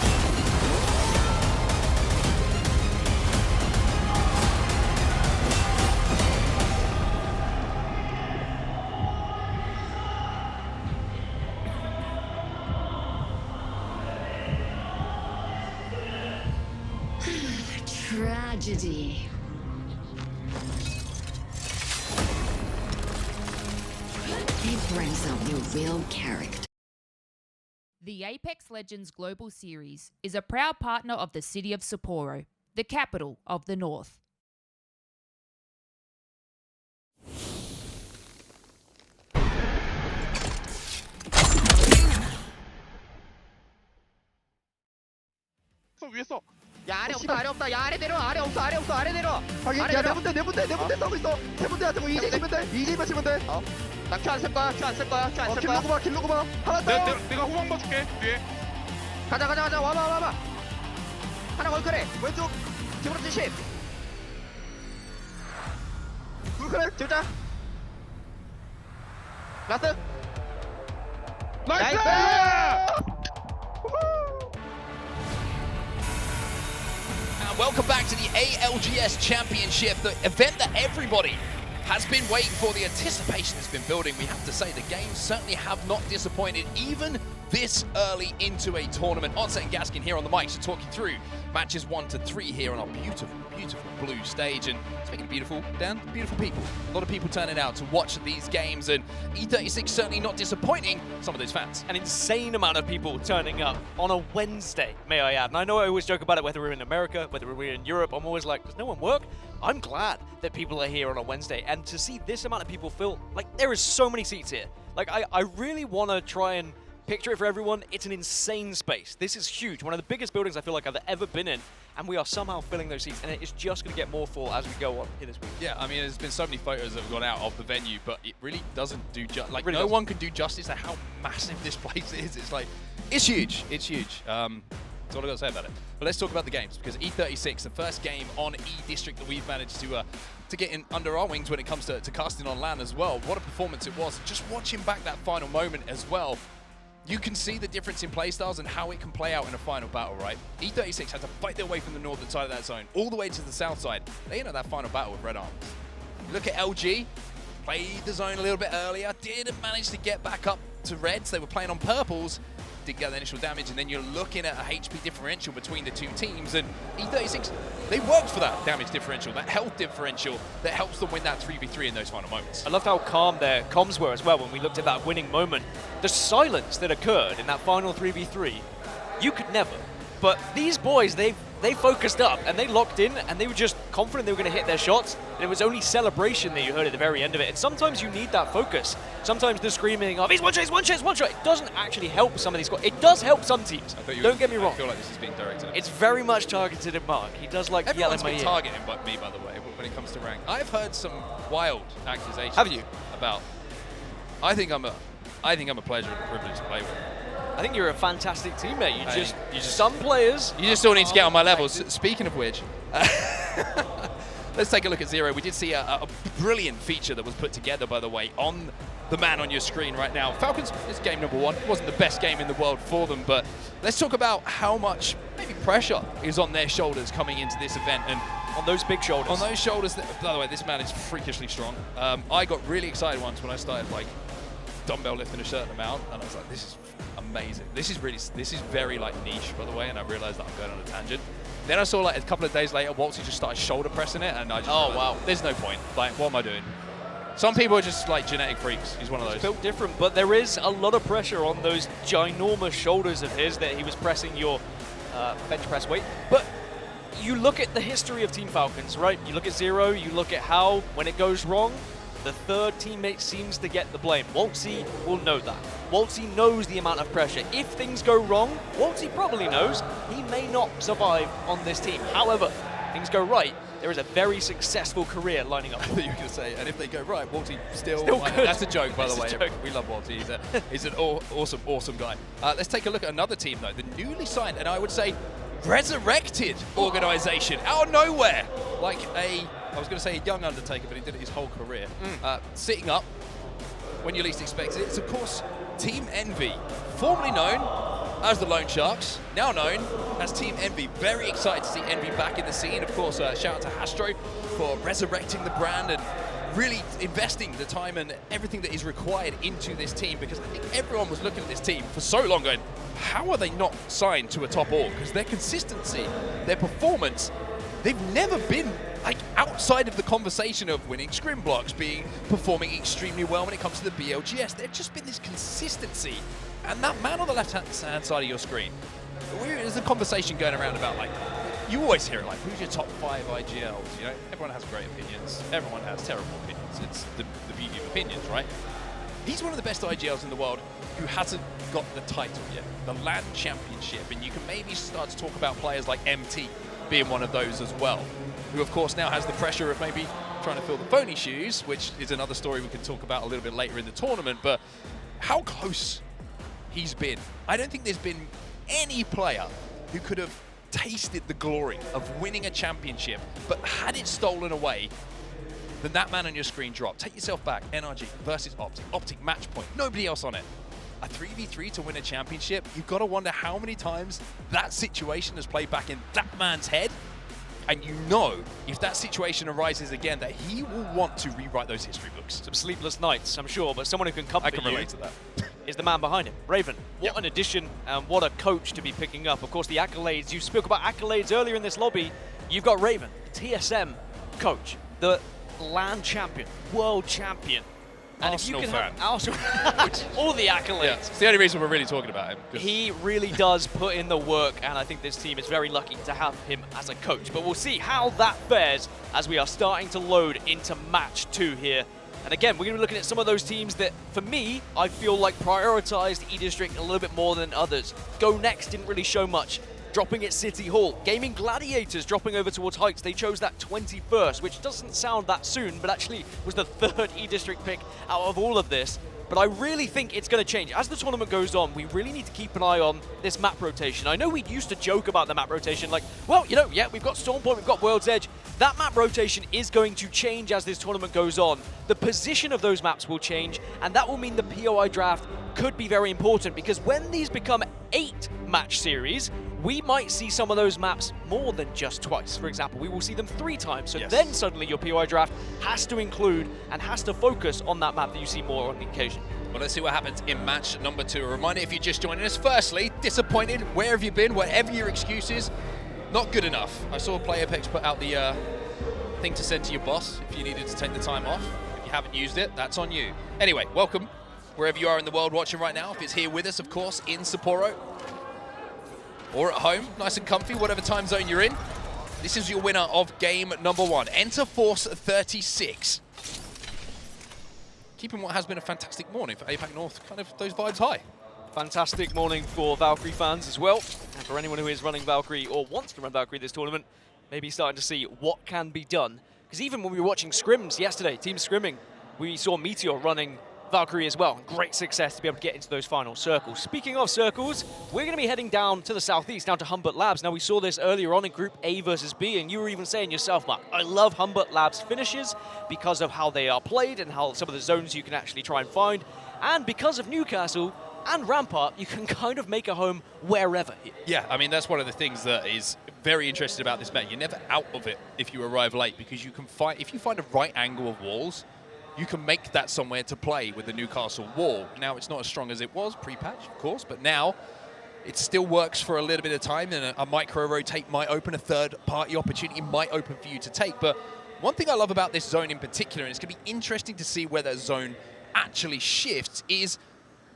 [SPEAKER 9] Tragedy. It brings out your real character.
[SPEAKER 10] The Apex Legends Global Series is a proud partner of the city of Sapporo, the capital of the North.
[SPEAKER 11] 위에서
[SPEAKER 3] 야 아래 없다 아래 없다 야 아래 내려 아래 없어 아래 없어 아래 내려
[SPEAKER 11] 확인.
[SPEAKER 3] 아래
[SPEAKER 11] 야
[SPEAKER 3] 내려
[SPEAKER 11] 내분대 싸우고 있어. 해분대한테 뭐 이제 치면 돼. 이제 맞추면 돼.
[SPEAKER 3] 나 Q 안 쓸 거야 Q 안 쓸 거야 Q 안 쓸 거야
[SPEAKER 11] 길로고 봐. 하나 더.
[SPEAKER 6] 내가 후방 봐줄게 뒤에.
[SPEAKER 3] 가자 와봐 하나 걸 그래
[SPEAKER 11] 왼쪽.
[SPEAKER 3] 집으로 70
[SPEAKER 11] 불크래.
[SPEAKER 3] 집자 라스
[SPEAKER 11] 나이스.
[SPEAKER 1] And welcome back to the ALGS Championship, the event that everybody has been waiting for. The anticipation has been building. We have to say the games certainly have not disappointed, even this early into a tournament. Onset and Gaskin here on the mics to talk you through matches 1 to 3 here on our beautiful, beautiful blue stage. And speaking of beautiful, Dan, beautiful people. A lot of people turning out to watch these games, and E36 certainly not disappointing some of those fans.
[SPEAKER 8] An insane amount of people turning up on a Wednesday, may I add. And I know I always joke about it, whether we're in America, whether we're in Europe, I'm always like, does no one work? I'm glad that people are here on a Wednesday, and to see this amount of people fill, like, there is so many seats here. Like, I really want to try and picture it for everyone. It's an insane space. This is huge. One of the biggest buildings I feel like I've ever been in, and we are somehow filling those seats, and it is just going to get more full as we go on in this week.
[SPEAKER 1] Yeah, I mean, there's been so many photos that have gone out of the venue, but it really doesn't do like
[SPEAKER 8] really
[SPEAKER 1] no
[SPEAKER 8] doesn't.
[SPEAKER 1] one can do justice to how massive this place is. It's like, it's huge. It's huge. That's all I got to say about it. But let's talk about the games, because E36, the first game on E-District that we've managed to get in under our wings when it comes to casting on LAN as well. What a performance it was. Just watching back that final moment as well, you can see the difference in playstyles and how it can play out in a final battle, right? E36 had to fight their way from the northern side of that zone all the way to the south side. They entered that final battle with red arms. Look at LG, played the zone a little bit earlier, didn't manage to get back up to reds. They were playing on purples, didn't get the initial damage, and then you're looking at a HP differential between the two teams, and E36, they worked for that damage differential, that health differential that helps them win that 3v3 in those final moments.
[SPEAKER 8] I loved how calm their comms were as well when we looked at that winning moment. The silence that occurred in that final 3v3, you could never. But these boys, they focused up and they locked in and they were just confident they were going to hit their shots. And it was only celebration that you heard at the very end of it. And sometimes you need that focus. Sometimes the screaming of, he's one shot, it doesn't actually help some of these squads. It does help some teams. Don't get me wrong.
[SPEAKER 1] I feel like this is being directed at
[SPEAKER 8] It's very much targeted at Mark. He does like
[SPEAKER 1] everyone's
[SPEAKER 8] yelling
[SPEAKER 1] been
[SPEAKER 8] my ear.
[SPEAKER 1] targeting me, by the way, when it comes to rank. I've heard some wild accusations.
[SPEAKER 8] Have you?
[SPEAKER 1] About. I think I'm a pleasure and a privilege to play with.
[SPEAKER 8] I think you're a fantastic teammate. You just some players.
[SPEAKER 1] You just all need to get on my level. Speaking of which, let's take a look at z-o-o. We did see a brilliant feature that was put together, by the way, on the man on your screen right now. Falcons is game number 1. It wasn't the best game in the world for them, but let's talk about how much maybe pressure is on their shoulders coming into this event. And
[SPEAKER 8] on those big shoulders.
[SPEAKER 1] On those shoulders, by the way, this man is freakishly strong. I got really excited once when I started like dumbbell lifting a certain amount, and I was like, this is amazing. This is very like niche, by the way, and I realized that I'm going on a tangent. Then I saw like a couple of days later, Waltzy just started shoulder pressing it, and I just realized,
[SPEAKER 8] wow,
[SPEAKER 1] there's no point. Like, what am I doing? Some people are just like genetic freaks. He's one of those.
[SPEAKER 8] It's built different, but there is a lot of pressure on those ginormous shoulders of his that he was pressing your bench press weight. But you look at the history of Team Falcons, right? You look at z-o-o, you look at how, when it goes wrong, the third teammate seems to get the blame. Waltzy will know that. Waltzy knows the amount of pressure. If things go wrong, Waltzy probably knows he may not survive on this team. However, if things go right, there is a very successful career lining up.
[SPEAKER 1] I thought you were going to say, and if they go right, Waltzy still
[SPEAKER 8] good.
[SPEAKER 1] That's a joke, by the way.
[SPEAKER 8] Joke.
[SPEAKER 1] We love Waltzy. He's an awesome guy. Let's take a look at another team, though. The newly signed, and I would say resurrected organization out of nowhere. Like I was going to say a young Undertaker, but he did it his whole career. Sitting up when you least expected it. It's, of course, Team Envy, formerly known as the Lone Sharks, now known as Team Envy. Very excited to see Envy back in the scene. Of course, shout out to Astro for resurrecting the brand and really investing the time and everything that is required into this team, because I think everyone was looking at this team for so long going, how are they not signed to a top org? Because their consistency, their performance, they've never been like outside of the conversation of winning scrim blocks, performing extremely well when it comes to the BLGS. There's just been this consistency. And that man on the left-hand side of your screen, there's a conversation going around about, like, you always hear it, like, who's your top 5 IGLs? You know, everyone has great opinions. Everyone has terrible opinions. It's the beauty of opinions, right? He's one of the best IGLs in the world who hasn't got the title yet, the LAN championship. And you can maybe start to talk about players like MT being one of those as well, who of course now has the pressure of maybe trying to fill the phony shoes, which is another story we can talk about a little bit later in the tournament. But how close he's been. I don't think there's been any player who could have tasted the glory of winning a championship, but had it stolen away, then that man on your screen dropped. Take yourself back, NRG versus Optic. Optic match point, nobody else on it. A 3v3 to win a championship, you've got to wonder how many times that situation has played back in that man's head. And you know, if that situation arises again, that he will want to rewrite those history books.
[SPEAKER 8] Some sleepless nights, I'm sure, but someone who can comfort
[SPEAKER 1] I can relate to that.
[SPEAKER 8] is the man behind him, Raven. What an addition and what a coach to be picking up. Of course, the accolades, you spoke about accolades earlier in this lobby. You've got Raven, TSM coach, the LAN champion, world champion. And
[SPEAKER 1] Arsenal
[SPEAKER 8] if you
[SPEAKER 1] fan.
[SPEAKER 8] can have Arsenal, all the accolades.
[SPEAKER 1] Yeah, it's the only reason we're really talking about him.
[SPEAKER 8] He really does put in the work, and I think this team is very lucky to have him as a coach. But we'll see how that fares as we are starting to load into match 2 here. And again, we're going to be looking at some of those teams that, for me, I feel like prioritized E-District a little bit more than others. Go Next didn't really show much, dropping at City Hall. Gaming Gladiators dropping over towards Heights. They chose that 21st, which doesn't sound that soon, but actually was the 3rd E-District pick out of all of this. But I really think it's going to change. As the tournament goes on, we really need to keep an eye on this map rotation. I know we used to joke about the map rotation, like, well, you know, yeah, we've got Stormpoint, we've got World's Edge. That map rotation is going to change as this tournament goes on. The position of those maps will change, and that will mean the POI draft could be very important, because when these become 8-match series, we might see some of those maps more than just twice. For example, we will see them 3 times. So then suddenly your POI draft has to include and has to focus on that map that you see more on the occasion.
[SPEAKER 1] Well, let's see what happens in match number 2. A reminder, if you're just joining us, firstly, disappointed, where have you been, whatever your excuses, not good enough. I saw PlayApex put out the thing to send to your boss if you needed to take the time off. If you haven't used it, that's on you. Anyway, welcome, wherever you are in the world watching right now. If it's here with us, of course, in Sapporo, or at home, nice and comfy, whatever time zone you're in. This is your winner of game number 1. Enter Force 36. Keeping what has been a fantastic morning for APAC North, kind of those vibes high.
[SPEAKER 8] Fantastic morning for Valkyrie fans as well. And for anyone who is running Valkyrie or wants to run Valkyrie this tournament, maybe starting to see what can be done. Because even when we were watching scrims yesterday, team scrimming, we saw Meteor running Valkyrie as well. Great success to be able to get into those final circles. Speaking of circles, we're going to be heading down to the southeast, down to Humbert Labs. Now, we saw this earlier on in Group A versus B, and you were even saying yourself, Mark, I love Humbert Labs finishes because of how they are played and how some of the zones you can actually try and find. And because of Newcastle and Rampart, you can kind of make a home wherever.
[SPEAKER 1] Yeah, I mean, that's one of the things that is very interesting about this map. You're never out of it if you arrive late, because you can find, if you find a right angle of walls, you can make that somewhere to play with the Newcastle wall. Now, it's not as strong as it was pre-patch, of course, but now it still works for a little bit of time, and a micro-rotate might open, a third-party opportunity might open for you to take. But one thing I love about this zone in particular, and it's going to be interesting to see where that zone actually shifts, is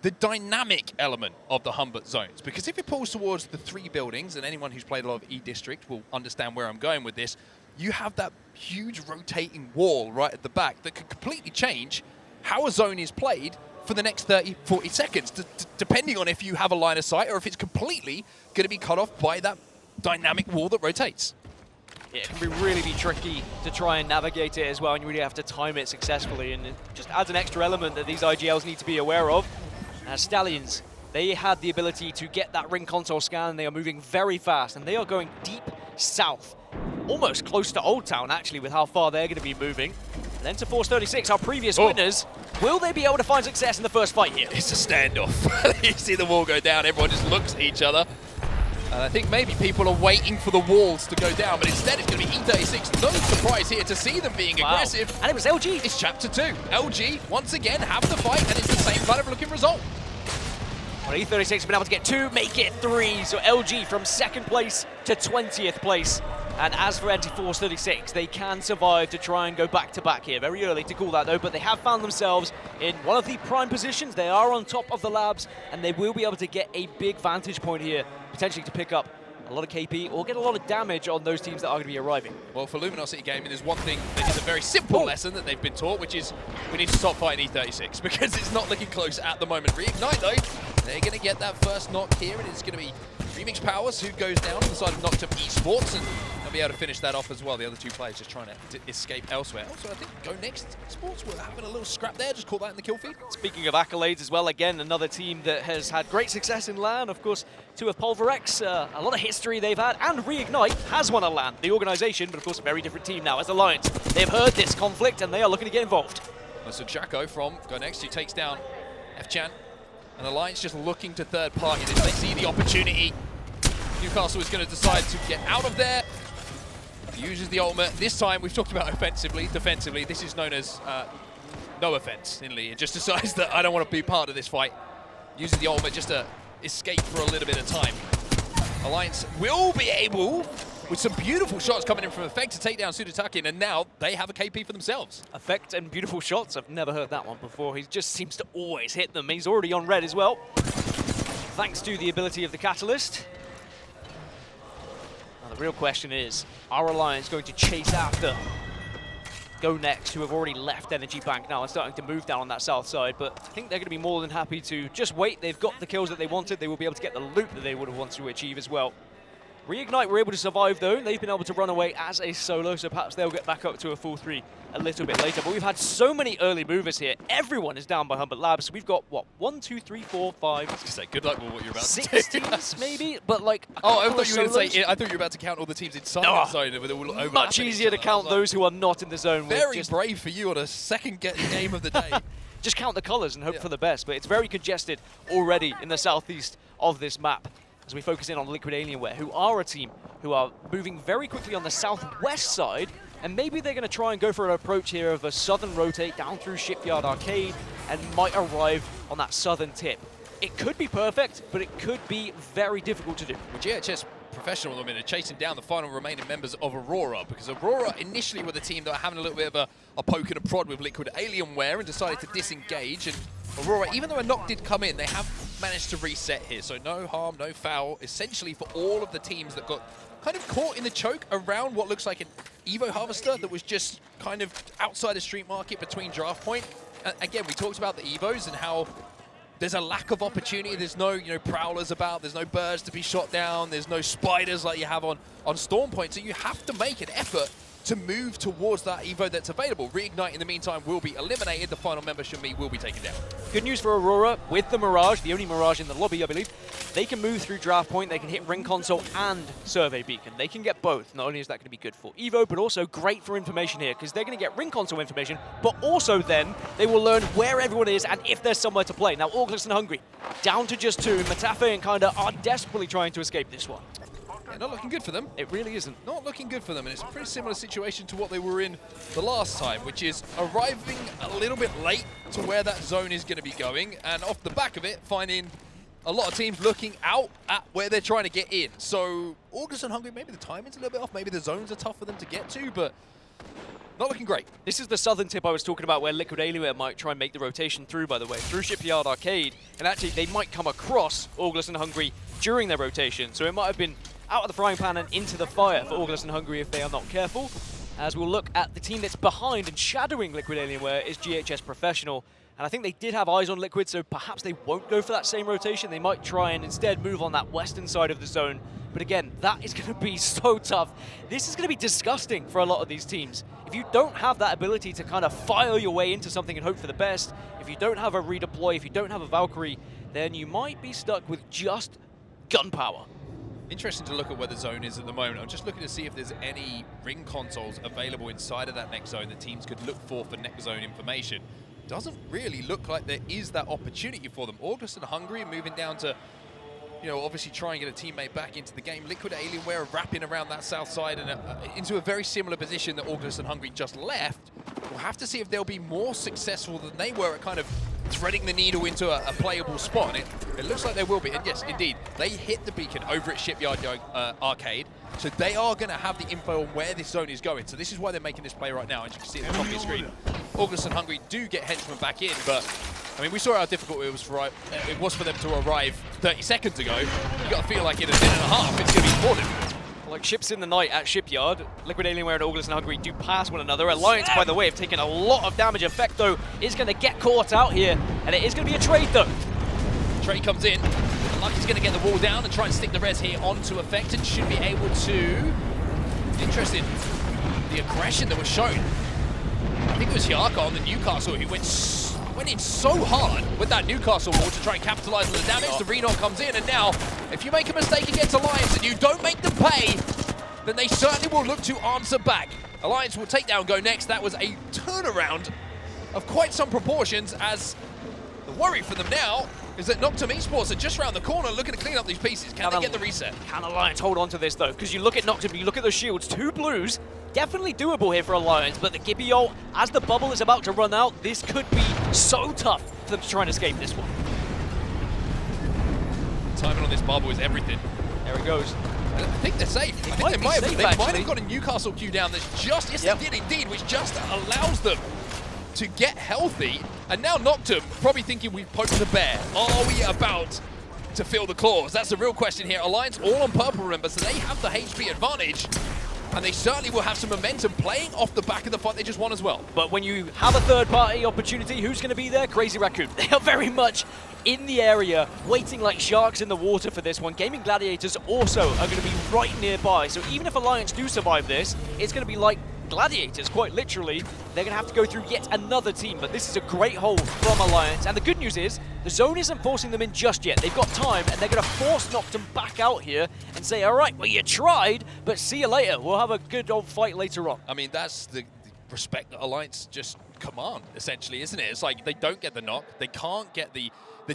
[SPEAKER 1] the dynamic element of the Humbert zones. Because if it pulls towards the 3 buildings, and anyone who's played a lot of E-District will understand where I'm going with this, you have that huge rotating wall right at the back that could completely change how a zone is played for the next 30, 40 seconds, depending on if you have a line of sight or if it's completely going to be cut off by that dynamic wall that rotates.
[SPEAKER 8] It can really be tricky to try and navigate it as well, and you really have to time it successfully, and it just adds an extra element that these IGLs need to be aware of. Stallions, they had the ability to get that ring console scan, and they are moving very fast, and they are going deep south, almost close to Old Town, actually, with how far they're going to be moving. And then to Force 36, our previous winners. Will they be able to find success in the first fight here?
[SPEAKER 1] It's a standoff. You see the wall go down, everyone just looks at each other. And I think maybe people are waiting for the walls to go down, but instead it's going to be E36. No surprise here to see them being aggressive.
[SPEAKER 8] And it was LG.
[SPEAKER 1] It's Chapter 2. LG, once again, have the fight, and it's the same kind of looking result.
[SPEAKER 8] Well, E36 have been able to get 2, make it 3. So LG from 2nd place to 20th place. And as for Force 36, they can survive to try and go back-to-back here. Very early to call that, though, but they have found themselves in one of the prime positions. They are on top of the labs, and they will be able to get a big vantage point here, potentially to pick up a lot of KP or get a lot of damage on those teams that are going to be arriving.
[SPEAKER 1] Well, for Luminosity Gaming, there's one thing that is a very simple lesson that they've been taught, which is we need to stop fighting E36 because it's not looking close at the moment. Reignite, though, they're going to get that first knock here, and it's going to be Remix Powers who goes down on the side of Knocked Up Esports, and they'll be able to finish that off as well. The other two players just trying to escape elsewhere. Also, I think Go Next Esports were having a little scrap there, just caught that in the kill feed.
[SPEAKER 8] Speaking of accolades as well, again, another team that has had great success in LAN. Of course, two of Pulverex, a lot of history they've had, and Reignite has won a LAN. The organization, but of course a very different team now as Alliance. They've heard this conflict and they are looking to get involved.
[SPEAKER 1] Well, so Jacko from Go Next, who takes down F-Chan, and Alliance just looking to third party this. They see the opportunity. Newcastle is going to decide to get out of there. Uses the ultimate. This time, we've talked about offensively, defensively. This is known as no offense in Lee. It just decides that I don't want to be part of this fight. Uses the ultimate just to escape for a little bit of time. Alliance will be able, with some beautiful shots coming in from Effect, to take down Sudatakin, and now they have a KP for themselves.
[SPEAKER 8] Effect and beautiful shots. I've never heard that one before. He just seems to always hit them. He's already on red as well, thanks to the ability of the Catalyst. Now, the real question is, are Alliance going to chase after Go Next, who have already left Energy Bank now and starting to move down on that south side? But I think they're going to be more than happy to just wait. They've got the kills that they wanted. They will be able to get the loot that they would have wanted to achieve as well. Reignite were able to survive, though. They've been able to run away as a solo, so perhaps they'll get back up to a full 3 a little bit later. But we've had so many early movers here. Everyone is down by Humbert Labs. We've got, what, 1, 2, 3, 4, 5...
[SPEAKER 1] I was going to say, good luck with what you're about to do.
[SPEAKER 8] 6 teams, maybe? But, like,
[SPEAKER 1] oh, I thought you were going to say, I thought you were about to count all the teams inside the zone. With all overlapping.
[SPEAKER 8] Much easier to count those who are not in the zone.
[SPEAKER 1] Very brave for you on a second game of the day.
[SPEAKER 8] Just count the colors and hope for the best. But it's very congested already in the southeast of this map, as we focus in on Liquid Alienware, who are a team who are moving very quickly on the southwest side, and maybe they're going to try and go for an approach here of a southern rotate down through Shipyard Arcade and might arrive on that southern tip. It could be perfect, but it could be very difficult to do.
[SPEAKER 1] Well, GHS Professional at the minute chasing down the final remaining members of Aurora, because Aurora initially were the team that were having a little bit of a poke and a prod with Liquid Alienware and decided to disengage. And Aurora, even though a knock did come in, they have managed to reset here. So no harm, no foul, essentially for all of the teams that got kind of caught in the choke around what looks like an Evo Harvester that was just kind of outside the street market between draft point. Again, we talked about the Evos and how there's a lack of opportunity. There's no, prowlers about. There's no birds to be shot down. There's no spiders like you have on Storm Point. So you have to make an effort to move towards that Evo that's available. Reignite, in the meantime, will be eliminated. The final member, Shami, will be taken down.
[SPEAKER 8] Good news for Aurora with the Mirage, the only Mirage in the lobby, I believe. They can move through draft point. They can hit Ring Console and Survey Beacon. They can get both. Not only is that going to be good for Evo, but also great for information here, because they're going to get Ring Console information, but also then they will learn where everyone is and if there's somewhere to play. Now, ALGS and Hungry, down to just 2. Matafe and Kinda are desperately trying to escape this one.
[SPEAKER 1] Yeah, not looking good for them.
[SPEAKER 8] It really isn't.
[SPEAKER 1] Not looking good for them, and it's a pretty similar situation to what they were in the last time, which is arriving a little bit late to where that zone is going to be going, and off the back of it, finding a lot of teams looking out at where they're trying to get in. So, ALGS and Hungry, maybe the timing's a little bit off, maybe the zones are tough for them to get to, but not looking great.
[SPEAKER 8] This is the southern tip I was talking about, where Liquid Alienware might try and make the rotation through, by the way, through Shipyard Arcade, and actually they might come across ALGS and Hungry during their rotation, so it might have been out of the frying pan and into the fire for ALGS and Hungry if they are not careful. As we'll look at the team that's behind and shadowing Liquid Alienware is GHS Professional. And I think they did have eyes on Liquid, so perhaps they won't go for that same rotation. They might try and instead move on that western side of the zone. But again, that is going to be so tough. This is going to be disgusting for a lot of these teams. If you don't have that ability to kind of fire your way into something and hope for the best, if you don't have a redeploy, if you don't have a Valkyrie, then you might be stuck with just gunpowder.
[SPEAKER 1] Interesting to look at where the zone is at the moment. I'm just looking to see if there's any ring consoles available inside of that next zone that teams could look for next zone information. Doesn't really look like there is that opportunity for them. August and Hungary are moving down to, you know, obviously try and get a teammate back into the game. Liquid Alienware are wrapping around that south side and into a very similar position that August and Hungary just left. We'll have to see if they'll be more successful than they were at kind of threading the needle into a playable spot. And it looks like they will be. And yes, indeed, they hit the beacon over at Shipyard Arcade. So they are going to have the info on where this zone is going. So this is why they're making this play right now. As you can see at the top of your screen, August and Hungary do get henchmen back in, but I mean, we saw how difficult it was for them to arrive 30 seconds ago. You got to feel like in a minute and a half, it's going to be more difficult.
[SPEAKER 8] Like ships in the night at Shipyard, Liquid Alienware and August and Hungary do pass one another. Alliance, by the way, have taken a lot of damage. Effecto is going to get caught out here, and it is going to be a trade, though.
[SPEAKER 1] Trade comes in. Lucky's going to get the wall down and try and stick the res here onto Effect and should be able to... Interesting, the aggression that was shown. I think it was Hyaka on the Newcastle who went in so hard with that Newcastle wall to try and capitalize on the damage. The Renok comes in, and now, if you make a mistake against Alliance and you don't make them pay, then they certainly will look to answer back. Alliance will take down Go next. That was a turnaround of quite some proportions, as the worry for them now is that Noctum Esports are just around the corner looking to clean up these pieces. Can they get the reset?
[SPEAKER 8] Can Alliance hold on to this, though? Because you look at Noctum, you look at the shields, 2 blues, definitely doable here for Alliance, but the Gibby ult, as the bubble is about to run out, this could be so tough for them to try and escape this one.
[SPEAKER 1] Timing on this bubble is everything.
[SPEAKER 8] There it goes.
[SPEAKER 1] I think they're safe. I think they might have got a Newcastle Q down that's just, yes they did indeed, which just allows them to get healthy. And now Noctum probably thinking we've poked the bear. Are we about to feel the claws? That's the real question here. Alliance all on purple, remember, so they have the HP advantage. And they certainly will have some momentum playing off the back of the fight they just won as well.
[SPEAKER 8] But when you have a third-party opportunity, who's going to be there? Crazy Raccoon. They are very much in the area, waiting like sharks in the water for this one. Gaming Gladiators also are going to be right nearby. So even if Alliance do survive this, it's going to be like Gladiators, quite literally. They're going to have to go through yet another team, but this is a great hold from Alliance. And the good news is, the zone isn't forcing them in just yet. They've got time, and they're going to force Noctum back out here and say, all right, well, you tried, but see you later. We'll have a good old fight later on.
[SPEAKER 1] I mean, that's the respect that Alliance just command, essentially, isn't it? It's like they don't get the knock, they can't get the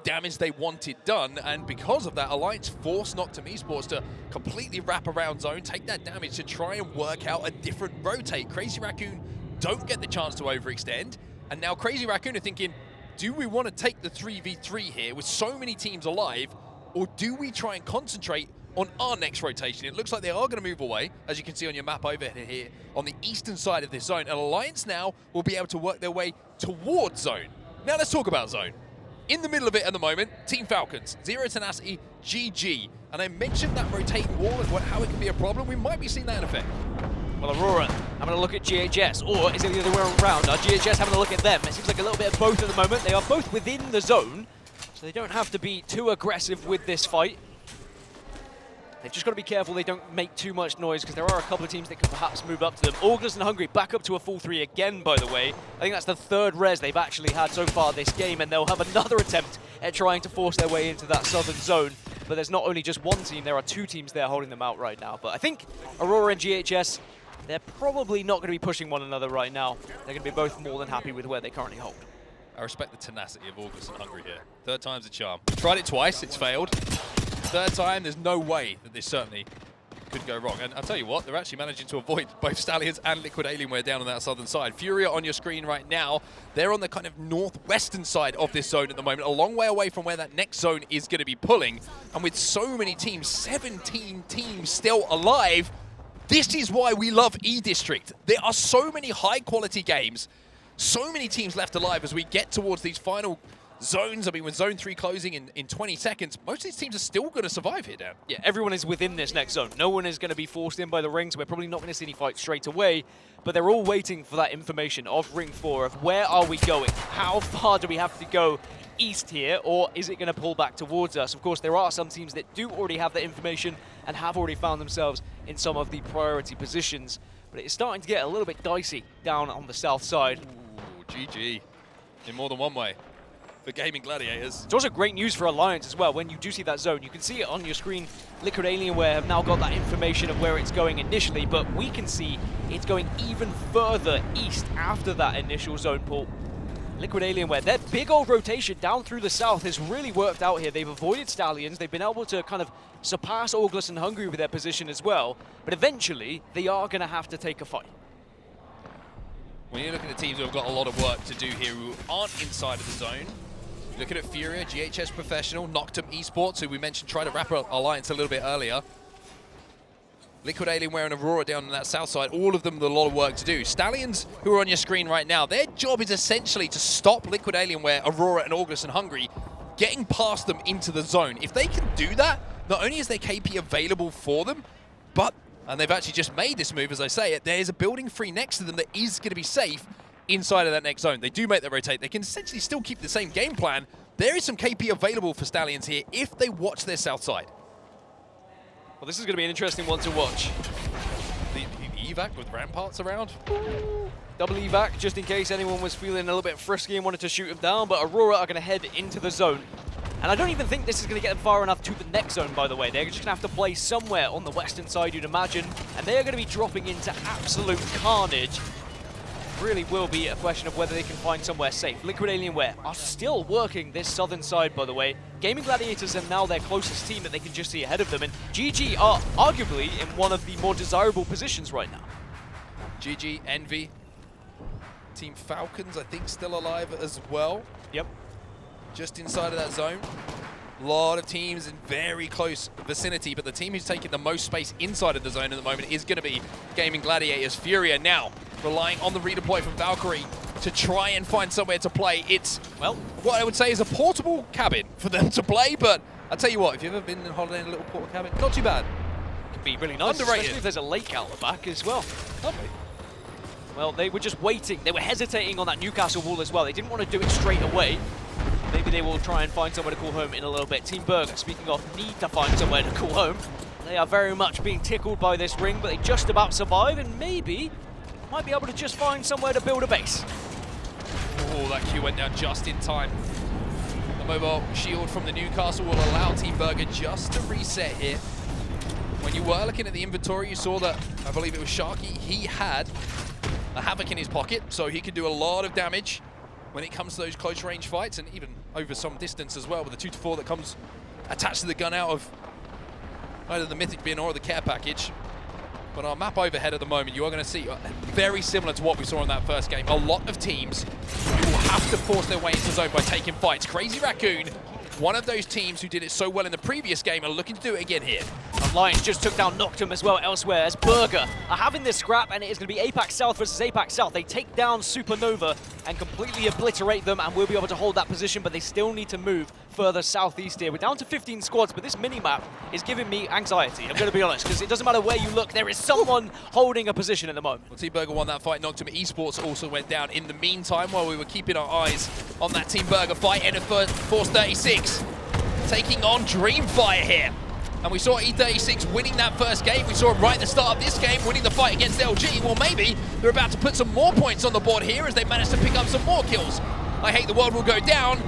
[SPEAKER 1] damage they wanted done, and because of that, Alliance forced Noctum Esports to completely wrap around zone, take that damage to try and work out a different rotate. Crazy Raccoon don't get the chance to overextend, and now Crazy Raccoon are thinking, do we want to take the 3v3 here with so many teams alive, or do we try and concentrate on our next rotation? It looks like they are going to move away, as you can see on your map over here, on the eastern side of this zone, and Alliance now will be able to work their way towards zone. Now let's talk about zone. In the middle of it at the moment, Team Falcons, Zero Tenacity, GG. And I mentioned that rotating wall and how it can be a problem. We might be seeing that in effect.
[SPEAKER 8] Well, Aurora having a look at GHS, or is it the other way around? Are GHS having a look at them? It seems like a little bit of both at the moment. They are both within the zone, so they don't have to be too aggressive with this fight. They've just got to be careful they don't make too much noise, because there are a couple of teams that could perhaps move up to them. August and Hungary back up to a full 3 again, by the way. I think that's the 3rd res they've actually had so far this game, and they'll have another attempt at trying to force their way into that southern zone. But there's not only just one team, there are 2 teams there holding them out right now. But I think Aurora and GHS, they're probably not going to be pushing one another right now. They're going to be both more than happy with where they currently hold.
[SPEAKER 1] I respect the tenacity of August and Hungary here. 3rd time's a charm. Tried it twice, it's failed. 3rd time, there's no way that this certainly could go wrong. And I'll tell you what, they're actually managing to avoid both Stallions and Liquid Alienware down on that southern side. Furia on your screen right now, they're on the kind of northwestern side of this zone at the moment, a long way away from where that next zone is going to be pulling. And with so many teams, 17 teams still alive, this is why we love E-District. There are so many high-quality games, so many teams left alive as we get towards these final zones. I mean, with Zone 3 closing in 20 seconds, most of these teams are still going to survive here, Dan.
[SPEAKER 8] Yeah, everyone is within this next zone. No one is going to be forced in by the rings. We're probably not going to see any fights straight away, but they're all waiting for that information of Ring 4, of where are we going? How far do we have to go east here, or is it going to pull back towards us? Of course, there are some teams that do already have that information and have already found themselves in some of the priority positions, but it's starting to get a little bit dicey down on the south side.
[SPEAKER 1] Ooh, GG. In more than one way. for Gaming Gladiators.
[SPEAKER 8] It's also great news for Alliance as well. When you do see that zone, you can see it on your screen. Liquid Alienware have now got that information of where it's going initially, but we can see it's going even further east after that initial zone pull. Liquid Alienware, their big old rotation down through the south has really worked out here. They've avoided Stallions. They've been able to kind of surpass ALGS and Hungary with their position as well, but eventually they are going to have to take a fight.
[SPEAKER 1] When you're looking at teams who have got a lot of work to do here who aren't inside of the zone, looking at Furia, GHS Professional, Noctum Esports, who we mentioned tried to wrap up Alliance a little bit earlier. Liquid Alienware and Aurora down on that south side, all of them with a lot of work to do. Stallions, who are on your screen right now, their job is essentially to stop Liquid Alienware, Aurora and ALGS and Hungary getting past them into the zone. If they can do that, not only is their KP available for them, but, and they've actually just made this move as I say it, there's a building free next to them that is going to be safe inside of that next zone. They do make the rotate. They can essentially still keep the same game plan. There is some KP available for Stallions here if they watch their south side.
[SPEAKER 8] Well, this is going to be an interesting one to watch.
[SPEAKER 1] The evac with ramparts around.
[SPEAKER 8] Double evac, just in case anyone was feeling a little bit frisky and wanted to shoot him down, but Aurora are going to head into the zone. And I don't even think this is going to get them far enough to the next zone, by the way. They're just going to have to play somewhere on the western side, you'd imagine, and they are going to be dropping into absolute carnage. Really will be a question of whether they can find somewhere safe. Liquid Alienware are still working this southern side, by the way. Gaming Gladiators are now their closest team that they can just see ahead of them, and GG are arguably in one of the more desirable positions right now.
[SPEAKER 1] GG, Envy, Team Falcons, I think, still alive as well.
[SPEAKER 8] Yep.
[SPEAKER 1] Just inside of that zone. A lot of teams in very close vicinity, but the team who's taking the most space inside of the zone at the moment is going to be Gaming Gladiators. Furia now relying on the redeploy from Valkyrie to try and find somewhere to play. It's, well, what I would say is a portable cabin for them to play, but I'll tell you what, if you've ever been on holiday in a little portable cabin, not too bad.
[SPEAKER 8] Could be really nice,
[SPEAKER 1] Underrated.
[SPEAKER 8] especially if there's a lake out the back as well.
[SPEAKER 1] Lovely.
[SPEAKER 8] Well, they were just waiting. They were hesitating on that Newcastle wall as well. They didn't want to do it straight away. Maybe they will try and find somewhere to call home in a little bit. Team Berg, speaking of need to find somewhere to call home, they are very much being tickled by this ring, but they just about survive and maybe might be able to just find somewhere to build a base.
[SPEAKER 1] Oh, that Q went down just in time. The mobile shield from the Newcastle will allow Team Burger just to reset here. When you were looking at the inventory, you saw that, I believe it was Sharky, he had a Havoc in his pocket, so he could do a lot of damage when it comes to those close range fights, and even over some distance as well, with the 2-4 that comes attached to the gun out of either the Mythic Bin or the care package. But our map overhead at the moment, you are going to see very similar to what we saw in that first game. A lot of teams who will have to force their way into the zone by taking fights. Crazy Raccoon, one of those teams who did it so well in the previous game, are looking to do it again here.
[SPEAKER 8] Alliance just took down Noctum as well elsewhere as Burger are having this scrap, and it is going to be Apex South versus Apex South. They take down Supernova and completely obliterate them, and we'll be able to hold that position, but they still need to move further southeast here. We're down to 15 squads, but this mini-map is giving me anxiety, I'm going to be honest, because it doesn't matter where you look, there is someone holding a position at the moment.
[SPEAKER 1] Well, Team Burger won that fight. Noctum Esports also went down in the meantime while we were keeping our eyes on that Team Burger fight. End of Force 36 taking on Dreamfire here. And we saw E36 winning that first game. We saw him right at the start of this game, winning the fight against LG. Well, maybe they're about to put some more points on the board here as they manage to pick up some more kills. I hate the world will go down.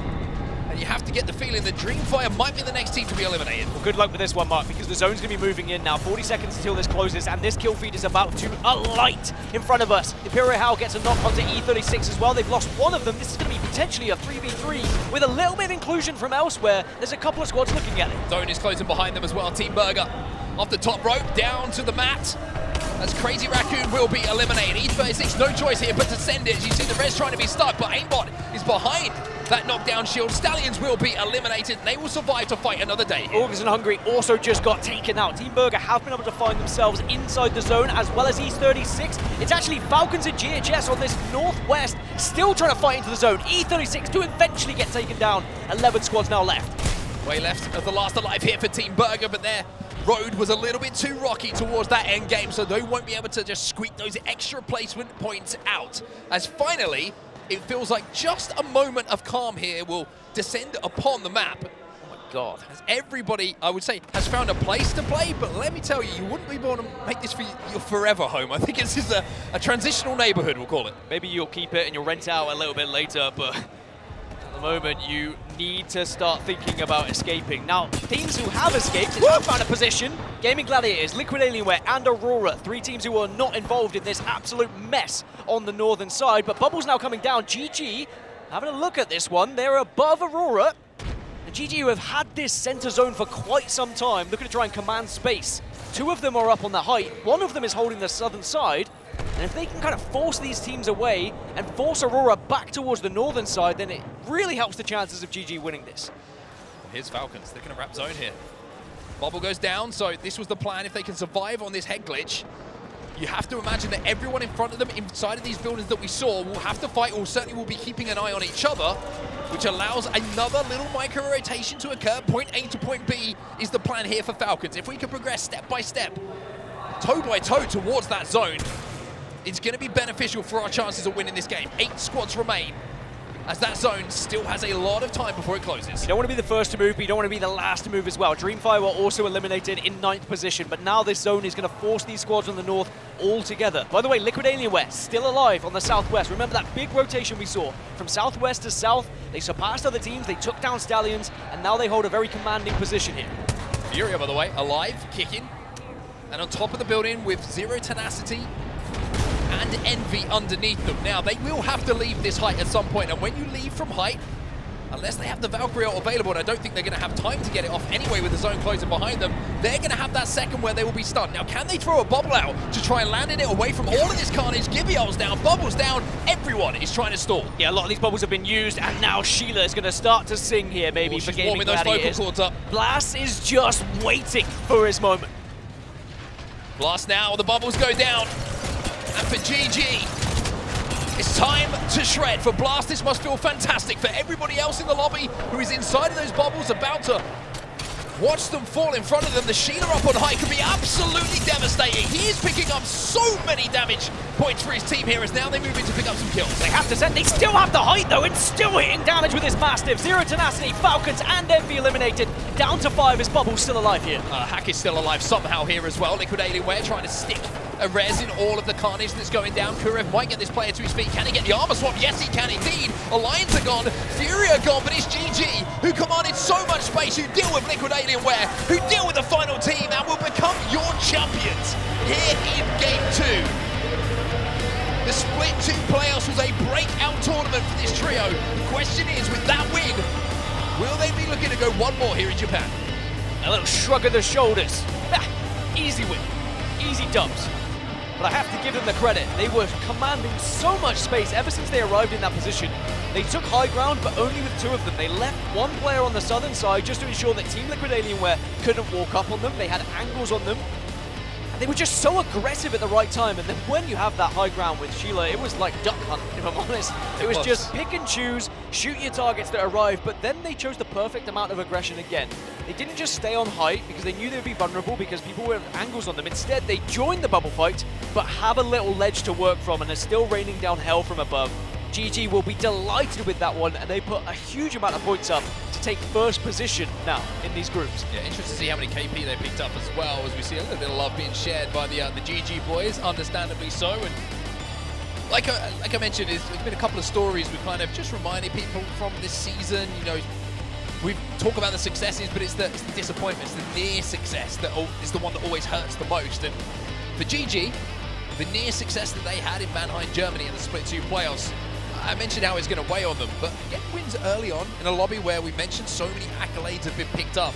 [SPEAKER 1] And you have to get the feeling that Dreamfire might be the next team to be eliminated.
[SPEAKER 8] Well, good luck with this one, Mark, because the zone's going to be moving in now. 40 seconds until this closes, and this kill feed is about to alight in front of us. Imperial Howl gets a knock onto E36 as well. They've lost one of them. This is going to be potentially a 3v3 with a little bit of inclusion from elsewhere. There's a couple of squads looking at it.
[SPEAKER 1] Zone is closing behind them as well. Team Burger off the top rope, down to the mat. As Crazy Raccoon will be eliminated. E36, no choice here but to send it. As you see the res trying to be stuck, but Aimbot is behind that knockdown shield. Stallions will be eliminated, and they will survive to fight another day.
[SPEAKER 8] ALGS and Hungary also just got taken out. Team Burger have been able to find themselves inside the zone, as well as E36. It's actually Falcons and GHS on this northwest, still trying to fight into the zone. E36 do eventually get taken down. 11 squads now left.
[SPEAKER 1] Way left of the last alive here for Team Burger, but their road was a little bit too rocky towards that end game, so they won't be able to just squeak those extra placement points out. As finally, it feels like just a moment of calm here will descend upon the map. Oh my God. As everybody, I would say, has found a place to play, but let me tell you, you wouldn't be able to make this for your forever home. I think this is a transitional neighborhood, we'll call it.
[SPEAKER 8] Maybe you'll keep it and you'll rent out a little bit later, but the moment, you need to start thinking about escaping. Now, teams who have escaped and have found a position, Gaming Gladiators, Liquid Alienware, and Aurora, 3 teams who are not involved in this absolute mess on the northern side, but Bubble's now coming down. GG, having a look at this one, they're above Aurora. And GG, who have had this center zone for quite some time, looking to try and command space. 2 of them are up on the height, 1 of them is holding the southern side, and if they can kind of force these teams away and force Aurora back towards the northern side, then it really helps the chances of GG winning this.
[SPEAKER 1] Here's Falcons, they're going to wrap zone here. Bubble goes down, so this was the plan. If they can survive on this head glitch, you have to imagine that everyone in front of them inside of these buildings that we saw will have to fight, or certainly will be keeping an eye on each other, which allows another little micro-rotation to occur. Point A to point B is the plan here for Falcons. If we can progress step by step, toe by toe towards that zone, it's going to be beneficial for our chances of winning this game. 8 squads remain, as that zone still has a lot of time before it closes.
[SPEAKER 8] You don't want to be the first to move, but you don't want to be the last to move as well. Dreamfire were also eliminated in 9th position, but now this zone is going to force these squads on the north all together. By the way, Liquid Alienware still alive on the southwest. Remember that big rotation we saw from southwest to south? They surpassed other teams, they took down Stallions, and now they hold a very commanding position here.
[SPEAKER 1] Furia, by the way, alive, kicking, and on top of the building with zero tenacity and Envy underneath them. Now, they will have to leave this height at some point, and when you leave from height, unless they have the Valkyrie ult available, and I don't think they're going to have time to get it off anyway with the zone closing behind them, they're going to have that second where they will be stunned. Now, can they throw a bubble out to try and land it away from all of this carnage? Gibby ult's down, Bubble's down, everyone is trying to stall.
[SPEAKER 8] Yeah, a lot of these bubbles have been used, and now Sheila is going to start to sing here, maybe, for Gaming
[SPEAKER 1] those vocal
[SPEAKER 8] Gladiators.
[SPEAKER 1] cords up.
[SPEAKER 8] Blast is just waiting for his moment.
[SPEAKER 1] Blast now, the bubbles go down, and for GG, it's time to shred. For Blast, this must feel fantastic. For everybody else in the lobby who is inside of those bubbles about to watch them fall in front of them, the Sheila up on high can be absolutely devastating. He is picking up so many damage points for his team here as now they move in to pick up some kills.
[SPEAKER 8] They have to send, they still have the height though, and still hitting damage with his Mastiff. Zero tenacity, Falcons and Envy eliminated. Down to 5, is Bubble still alive here?
[SPEAKER 1] Hack is still alive somehow here as well. Liquid Alienware trying to stick a res in all of the carnage that's going down. Kurev might get this player to his feet. Can he get the armor swap? Yes, he can indeed. Alliance are gone, Furia gone, but it's GG who commanded so much space, who deal with Liquid Alienware, who deal with the final team and will become your champions here in Game 2. The Split 2 playoffs was a breakout tournament for this trio. The question is, with that win, will they be looking to go one more here in Japan?
[SPEAKER 8] A little shrug of the shoulders. Easy win, easy dubs. But I have to give them the credit. They were commanding so much space ever since they arrived in that position. They took high ground, but only with 2 of them. They left 1 player on the southern side just to ensure that Team Liquid Alienware couldn't walk up on them. They had angles on them. And they were just so aggressive at the right time. And then when you have that high ground with Sheila, it was like duck hunt, if I'm honest. It was just pick and choose, shoot your targets that arrived, but then they chose the perfect amount of aggression again. They didn't just stay on height because they knew they would be vulnerable because people were with angles on them. Instead, they joined the bubble fight, but have a little ledge to work from and are still raining down hell from above. GG will be delighted with that one, and they put a huge amount of points up to take first position now in these groups.
[SPEAKER 1] Yeah, interesting to see how many KP they picked up as well, as we see a little bit of love being shared by the GG boys, understandably so. And like I mentioned, there's been a couple of stories we're kind of just reminding people from this season. You know, we talk about the successes, but it's the disappointments, the near success that is the one that always hurts the most. And for GG, the near success that they had in Mannheim, Germany in the Split 2 playoffs, I mentioned how it's going to weigh on them, but get wins early on in a lobby where we mentioned so many accolades have been picked up.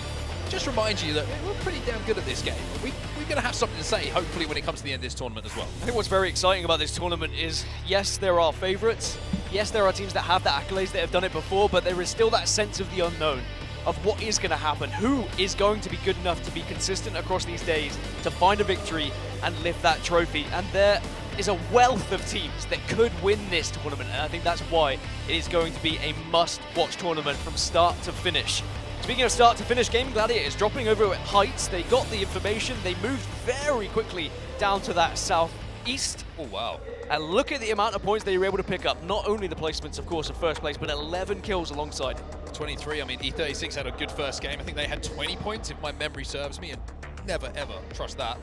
[SPEAKER 1] Just reminds you that we're pretty damn good at this game. We're going to have something to say, hopefully, when it comes to the end of this tournament as well.
[SPEAKER 8] I think what's very exciting about this tournament is, yes, there are favorites. Yes, there are teams that have the accolades that have done it before, but there is still that sense of the unknown, of what is going to happen. Who is going to be good enough to be consistent across these days to find a victory and lift that trophy? And there is a wealth of teams that could win this tournament, and I think that's why it is going to be a must-watch tournament from start to finish. Speaking of start to finish, Gaming Gladiators dropping over at heights. They got the information. They moved very quickly down to that southeast.
[SPEAKER 1] Oh, wow.
[SPEAKER 8] And look at the amount of points they were able to pick up. Not only the placements, of course, of first place, but 11 kills alongside.
[SPEAKER 1] 23, I mean, E36 had a good first game. I think they had 20 points, if my memory serves me, and never, ever trust that.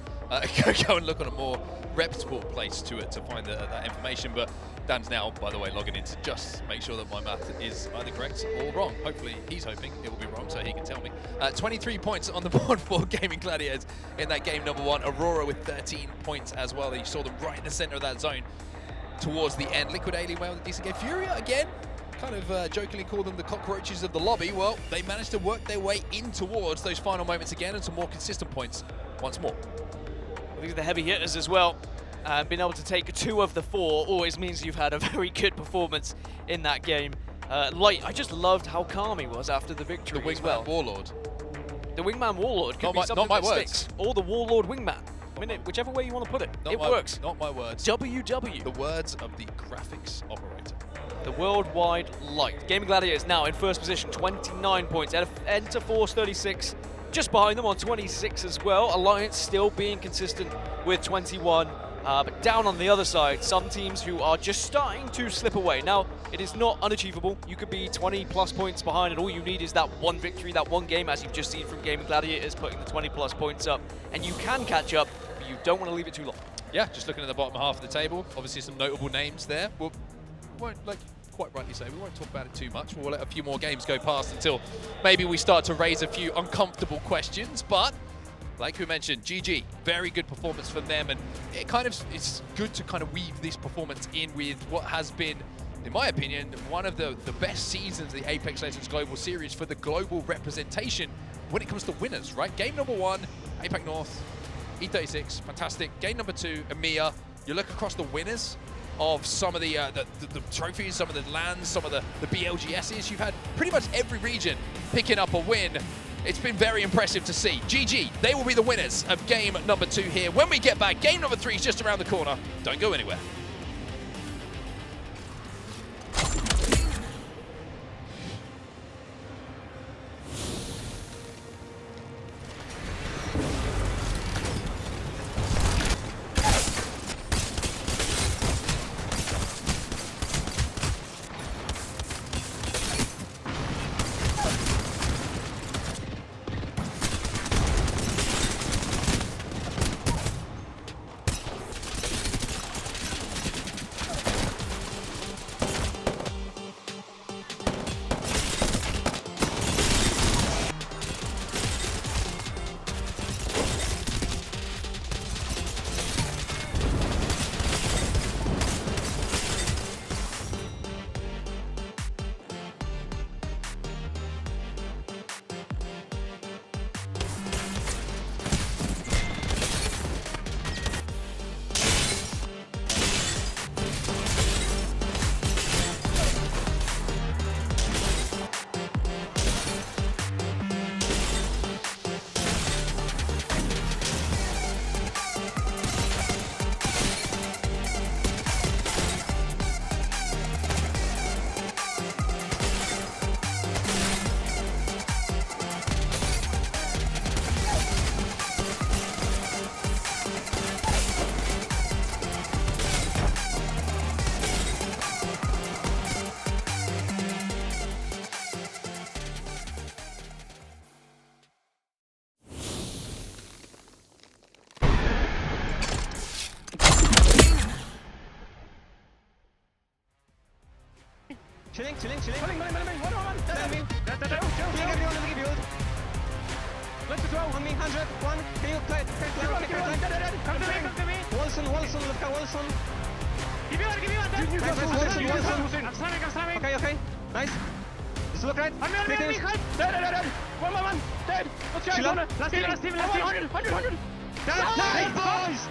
[SPEAKER 1] Go and look on a more reputable place to find that information. But Dan's now, by the way, logging in to just make sure that my math is either correct or wrong. Hopefully, he's hoping it will be wrong, so he can tell me. 23 points on the board for Gaming Gladiators in that game number 1. Aurora with 13 points as well. You saw them right in the center of that zone towards the end. Liquid Alien Whale with a decent game. Furia, again, kind of jokingly call them the cockroaches of the lobby. Well, they managed to work their way in towards those final moments again and some more consistent points once more.
[SPEAKER 8] These are the heavy hitters as well. Being able to take 2 of the 4 always means you've had a very good performance in that game. Light, I just loved how calm he was after the victory.
[SPEAKER 1] The Wingman Warlord.
[SPEAKER 8] The Wingman Warlord could be something
[SPEAKER 1] not my
[SPEAKER 8] that
[SPEAKER 1] words.
[SPEAKER 8] sticks. Or the Warlord Wingman. I mean, whichever way you want to put it, it works.
[SPEAKER 1] Not my words.
[SPEAKER 8] WW.
[SPEAKER 1] The words of the graphics operator.
[SPEAKER 8] The worldwide light. Gaming Gladiators now in first position, 29 points. Enter Force 36, just behind them on 26 as well. Alliance still being consistent with 21. But down on the other side, some teams who are just starting to slip away. Now, it is not unachievable. You could be 20+ points behind, and all you need is that one victory, that one game, as you've just seen from Gaming Gladiators, putting the 20+ points up. And you can catch up, but you don't want to leave it too long.
[SPEAKER 1] Yeah, just looking at the bottom half of the table, obviously some notable names there. We won't, like quite rightly say, we won't talk about it too much. We'll let a few more games go past until maybe we start to raise a few uncomfortable questions, but like we mentioned, GG, very good performance from them, and it's good to kind of weave this performance in with what has been, in my opinion, one of the best seasons of the Apex Legends Global Series for the global representation when it comes to winners, right? Game number 1, APAC North, E36, fantastic. Game number 2, EMEA. You look across the winners of some of the trophies, some of the lands, some of the BLGSs. You've had pretty much every region picking up a win. It's been very impressive to see. GG, they will be the winners of game number 2 here. When we get back, game number 3 is just around the corner. Don't go anywhere.
[SPEAKER 11] Chilling. One. Killing everyone in the build. Let's go. On me, 100. 1. Can you clear? Come to me. Wilson, look at Wilson. Give me one. Okay. Nice. Just look right. One. Dead. Chill up. Last team. 100. Nice, boys.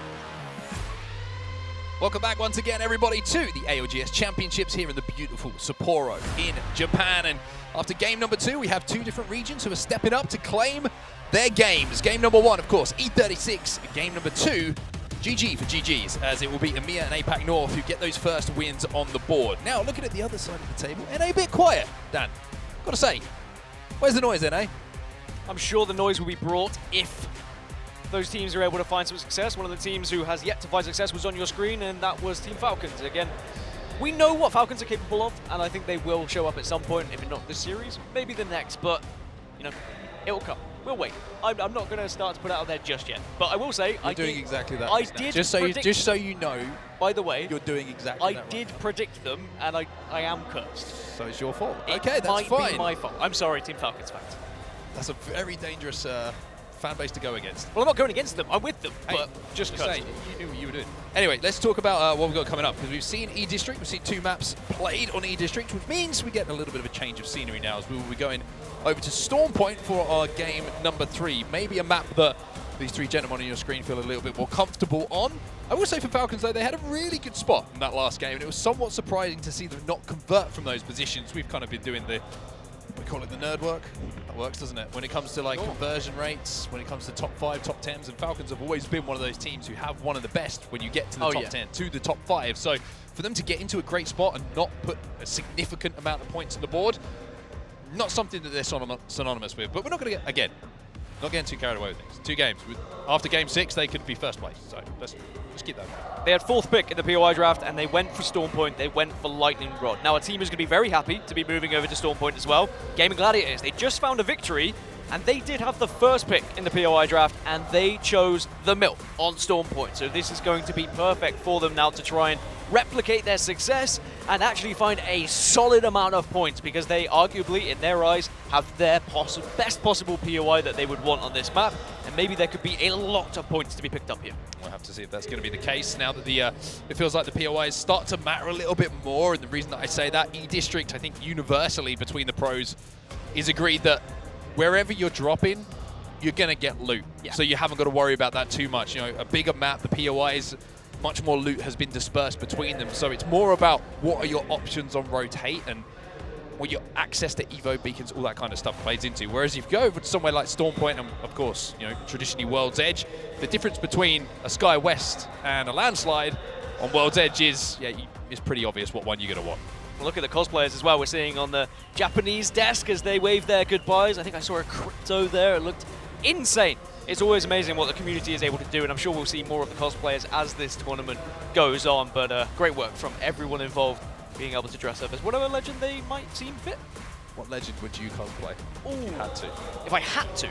[SPEAKER 1] Welcome back once again, everybody, to the ALGS Championships here in the beautiful Sapporo in Japan. And after game number 2, we have 2 different regions who are stepping up to claim their games. Game number 1, of course, E36. Game number 2, GG for GGs, as it will be EMEA and APAC North who get those first wins on the board. Now, looking at the other side of the table, NA a bit quiet, Dan. Gotta say, where's the noise, NA?
[SPEAKER 8] I'm sure the noise will be brought if those teams are able to find some success. One of the teams who has yet to find success was on your screen, and that was Team Falcons. Again, we know what Falcons are capable of, and I think they will show up at some point, if not this series, maybe the next, but, you know, it will come. We'll wait. I'm not going to start to put it out there just yet. But I will say,
[SPEAKER 1] You're doing exactly that.
[SPEAKER 8] I did
[SPEAKER 1] just so you know.
[SPEAKER 8] By the way,
[SPEAKER 1] you're doing exactly that.
[SPEAKER 8] I did predict them, and I am cursed.
[SPEAKER 1] So it's your fault.
[SPEAKER 8] It
[SPEAKER 1] Okay, that's
[SPEAKER 8] might
[SPEAKER 1] fine.
[SPEAKER 8] be my fault. I'm sorry, Team Falcons fans.
[SPEAKER 1] That's a very dangerous fan base to go against.
[SPEAKER 8] Well, I'm not going against them. I'm with them, but just
[SPEAKER 1] saying, you knew what you were doing. Anyway, let's talk about what we've got coming up, because we've seen E-District. We've seen 2 maps played on E-District, which means we get a little bit of a change of scenery now, as we will be going over to Storm Point for our game number 3. Maybe a map that these 3 gentlemen on your screen feel a little bit more comfortable on. I will say for Falcons, though, they had a really good spot in that last game, and it was somewhat surprising to see them not convert from those positions. We've kind of been doing the, we call it the nerd work. That works, doesn't it? When it comes to like conversion rates, when it comes to top 5, top 10s, and Falcons have always been one of those teams who have one of the best when you get to the top 10, to the top 5. So for them to get into a great spot and not put a significant amount of points on the board, not something that they're synonymous with. But we're not going to get, again, not getting too carried away with things. 2 games. After game 6, they could be first place. So let's keep that.
[SPEAKER 8] They had 4th pick in the POI draft, and they went for Storm Point. They went for Lightning Rod. Now, a team is going to be very happy to be moving over to Storm Point as well. Gaming Gladiators, they just found a victory, and they did have the 1st pick in the POI draft, and they chose the Mill on Storm Point. So this is going to be perfect for them now to try and replicate their success and actually find a solid amount of points, because they arguably, in their eyes, have their best possible POI that they would want on this map, and maybe there could be a lot of points to be picked up here.
[SPEAKER 1] We'll have to see if that's going to be the case now that the it feels like the POIs start to matter a little bit more. And the reason that I say that, E-District, I think universally between the pros, is agreed that wherever you're dropping, you're going to get loot. Yeah. So you haven't got to worry about that too much. You know, a bigger map, the POIs, much more loot has been dispersed between them. So it's more about what are your options on rotate and what your access to Evo beacons, all that kind of stuff plays into. Whereas if you go over to somewhere like Storm Point, and of course, you know, traditionally World's Edge, the difference between a Sky West and a Landslide on World's Edge is, it's pretty obvious what one you're going to want.
[SPEAKER 8] Look at the cosplayers as well. We're seeing on the Japanese desk as they wave their goodbyes. I think I saw a crypto there. It looked insane. It's always amazing what the community is able to do, and I'm sure we'll see more of the cosplayers as this tournament goes on. But great work from everyone involved, being able to dress up as whatever legend they might seem fit.
[SPEAKER 1] What legend would you cosplay if you had to?
[SPEAKER 8] If I had to,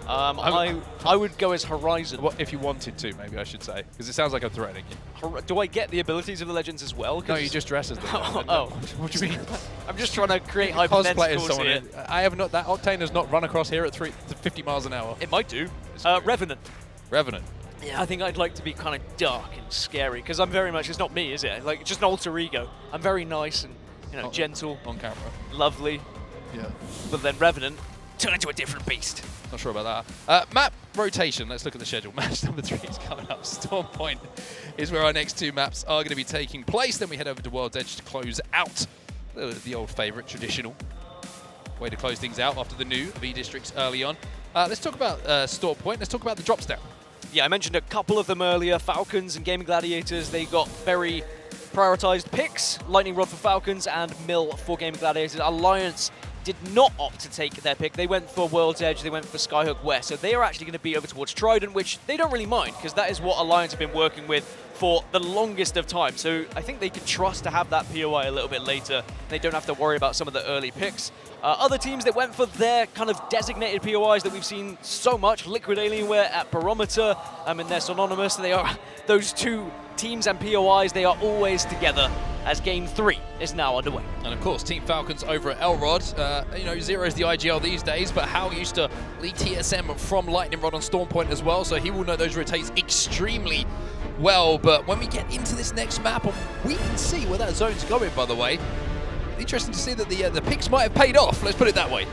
[SPEAKER 8] I would go as Horizon.
[SPEAKER 1] What, if you wanted to, maybe I should say, because it sounds like I'm threatening you.
[SPEAKER 8] Do I get the abilities of the legends as well?
[SPEAKER 1] No, you just dress as them. What do you mean?
[SPEAKER 8] I'm just trying to create hypotheticals here.
[SPEAKER 1] I have not, that Octane has not run across here at 50 miles an hour.
[SPEAKER 8] It might do. Revenant.
[SPEAKER 1] Revenant.
[SPEAKER 8] Yeah, I think I'd like to be kind of dark and scary, because I'm very much, it's not me, is it? Like, it's just an alter ego. I'm very nice and, you know, gentle.
[SPEAKER 1] On camera.
[SPEAKER 8] Lovely.
[SPEAKER 1] Yeah.
[SPEAKER 8] But then Revenant, turn into a different beast.
[SPEAKER 1] Not sure about that. Map rotation, let's look at the schedule. Match number 3 is coming up. Storm Point is where our next 2 maps are going to be taking place. Then we head over to World's Edge to close out the old favourite, traditional way to close things out after the new V-Districts early on. Let's talk about Storm Point. Let's talk about the drops down.
[SPEAKER 8] Yeah, I mentioned a couple of them earlier. Falcons and Gaming Gladiators, they got very prioritized picks. Lightning Rod for Falcons and Mill for Gaming Gladiators. Alliance did not opt to take their pick. They went for World's Edge, they went for Skyhook West. So they are actually going to be over towards Trident, which they don't really mind, because that is what Alliance have been working with for the longest of time. So I think they can trust to have that POI a little bit later. They don't have to worry about some of the early picks. Other teams that went for their kind of designated POIs that we've seen so much, Liquid Alienware at Barometer, and they're synonymous. They are those 2 teams and POIs, they are always together as Game 3 is now underway.
[SPEAKER 1] And of course, Team Falcons over at Elrod. You know, Z-o-o is the IGL these days, but Hal used to lead TSM from Lightning Rod on Storm Point as well, so he will know those rotates extremely well. But when we get into this next map, we can see where that zone's going, by the way. Interesting to see that the picks might have paid off, let's put it that way.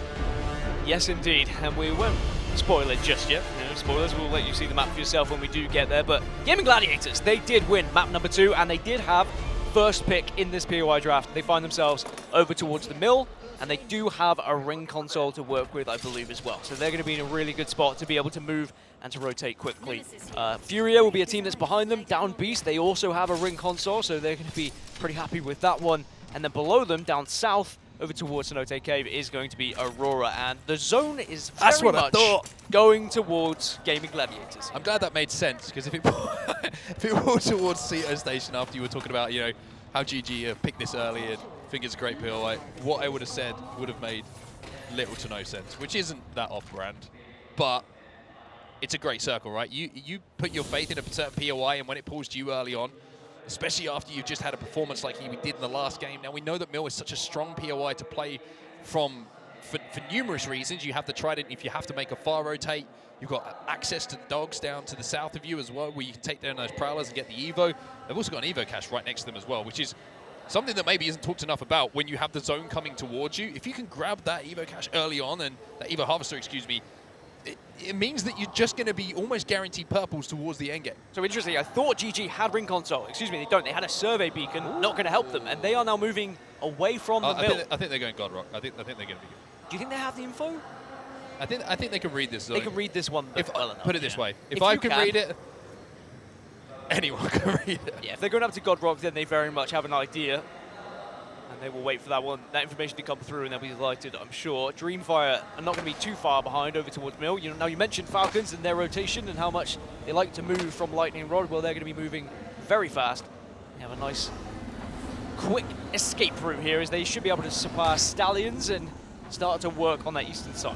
[SPEAKER 8] Yes, indeed, and we won't spoil it just yet. You know, spoilers, we'll let you see the map for yourself when we do get there. But Gaming Gladiators, they did win map number 2, and they did have first pick in this POI draft. They find themselves over towards the Mill, and they do have a ring console to work with, I believe, as well. So they're going to be in a really good spot to be able to move and to rotate quickly. Furia will be a team that's behind them. Down Beast, they also have a ring console, so they're going to be pretty happy with that one. And then below them, down south, over towards Cenote Cave, is going to be Aurora. And the zone is very much going towards Gaming Gladiators.
[SPEAKER 1] I'm glad that made sense, because if it were towards Ceto Station after you were talking about, you know, how GG picked this early and think it's a great POI, what I would have said would have made little to no sense, which isn't that off-brand. but it's a great circle, right? You put your faith in a certain POI, and when it pulls to you early on, especially after you've just had a performance like we did in the last game. Now, we know that Mill is such a strong POI to play from for numerous reasons. You have the Trident if you have to make a far rotate. You've got access to the dogs down to the south of you as well, where you can take down those Prowlers and get the Evo. They've also got an Evo cache right next to them as well, which is something that maybe isn't talked enough about when you have the zone coming towards you. If you can grab that Evo cache early on, and that Evo Harvester, excuse me, it means that you're just going to be almost guaranteed purples towards the end game.
[SPEAKER 8] So interesting, I thought GG had ring console. Excuse me, they don't. They had a survey beacon, not going to help them, and they are now moving away from the mill.
[SPEAKER 1] I think they're going God Rock. I think they're going to be good.
[SPEAKER 8] Do you think they have the info?
[SPEAKER 1] I think they can read this zone.
[SPEAKER 8] They can read this one well enough.
[SPEAKER 1] Put it this way. If I can read it, anyone can read it.
[SPEAKER 8] Yeah, if they're going up to God Rock, then they very much have an idea. And they will wait for that information to come through, and they'll be delighted, I'm sure. Dreamfire are not going to be too far behind over towards Mill. Now, you mentioned Falcons and their rotation and how much they like to move from Lightning Rod. Well, they're going to be moving very fast. They have a nice, quick escape route here, as they should be able to surpass Stallions and start to work on that eastern side.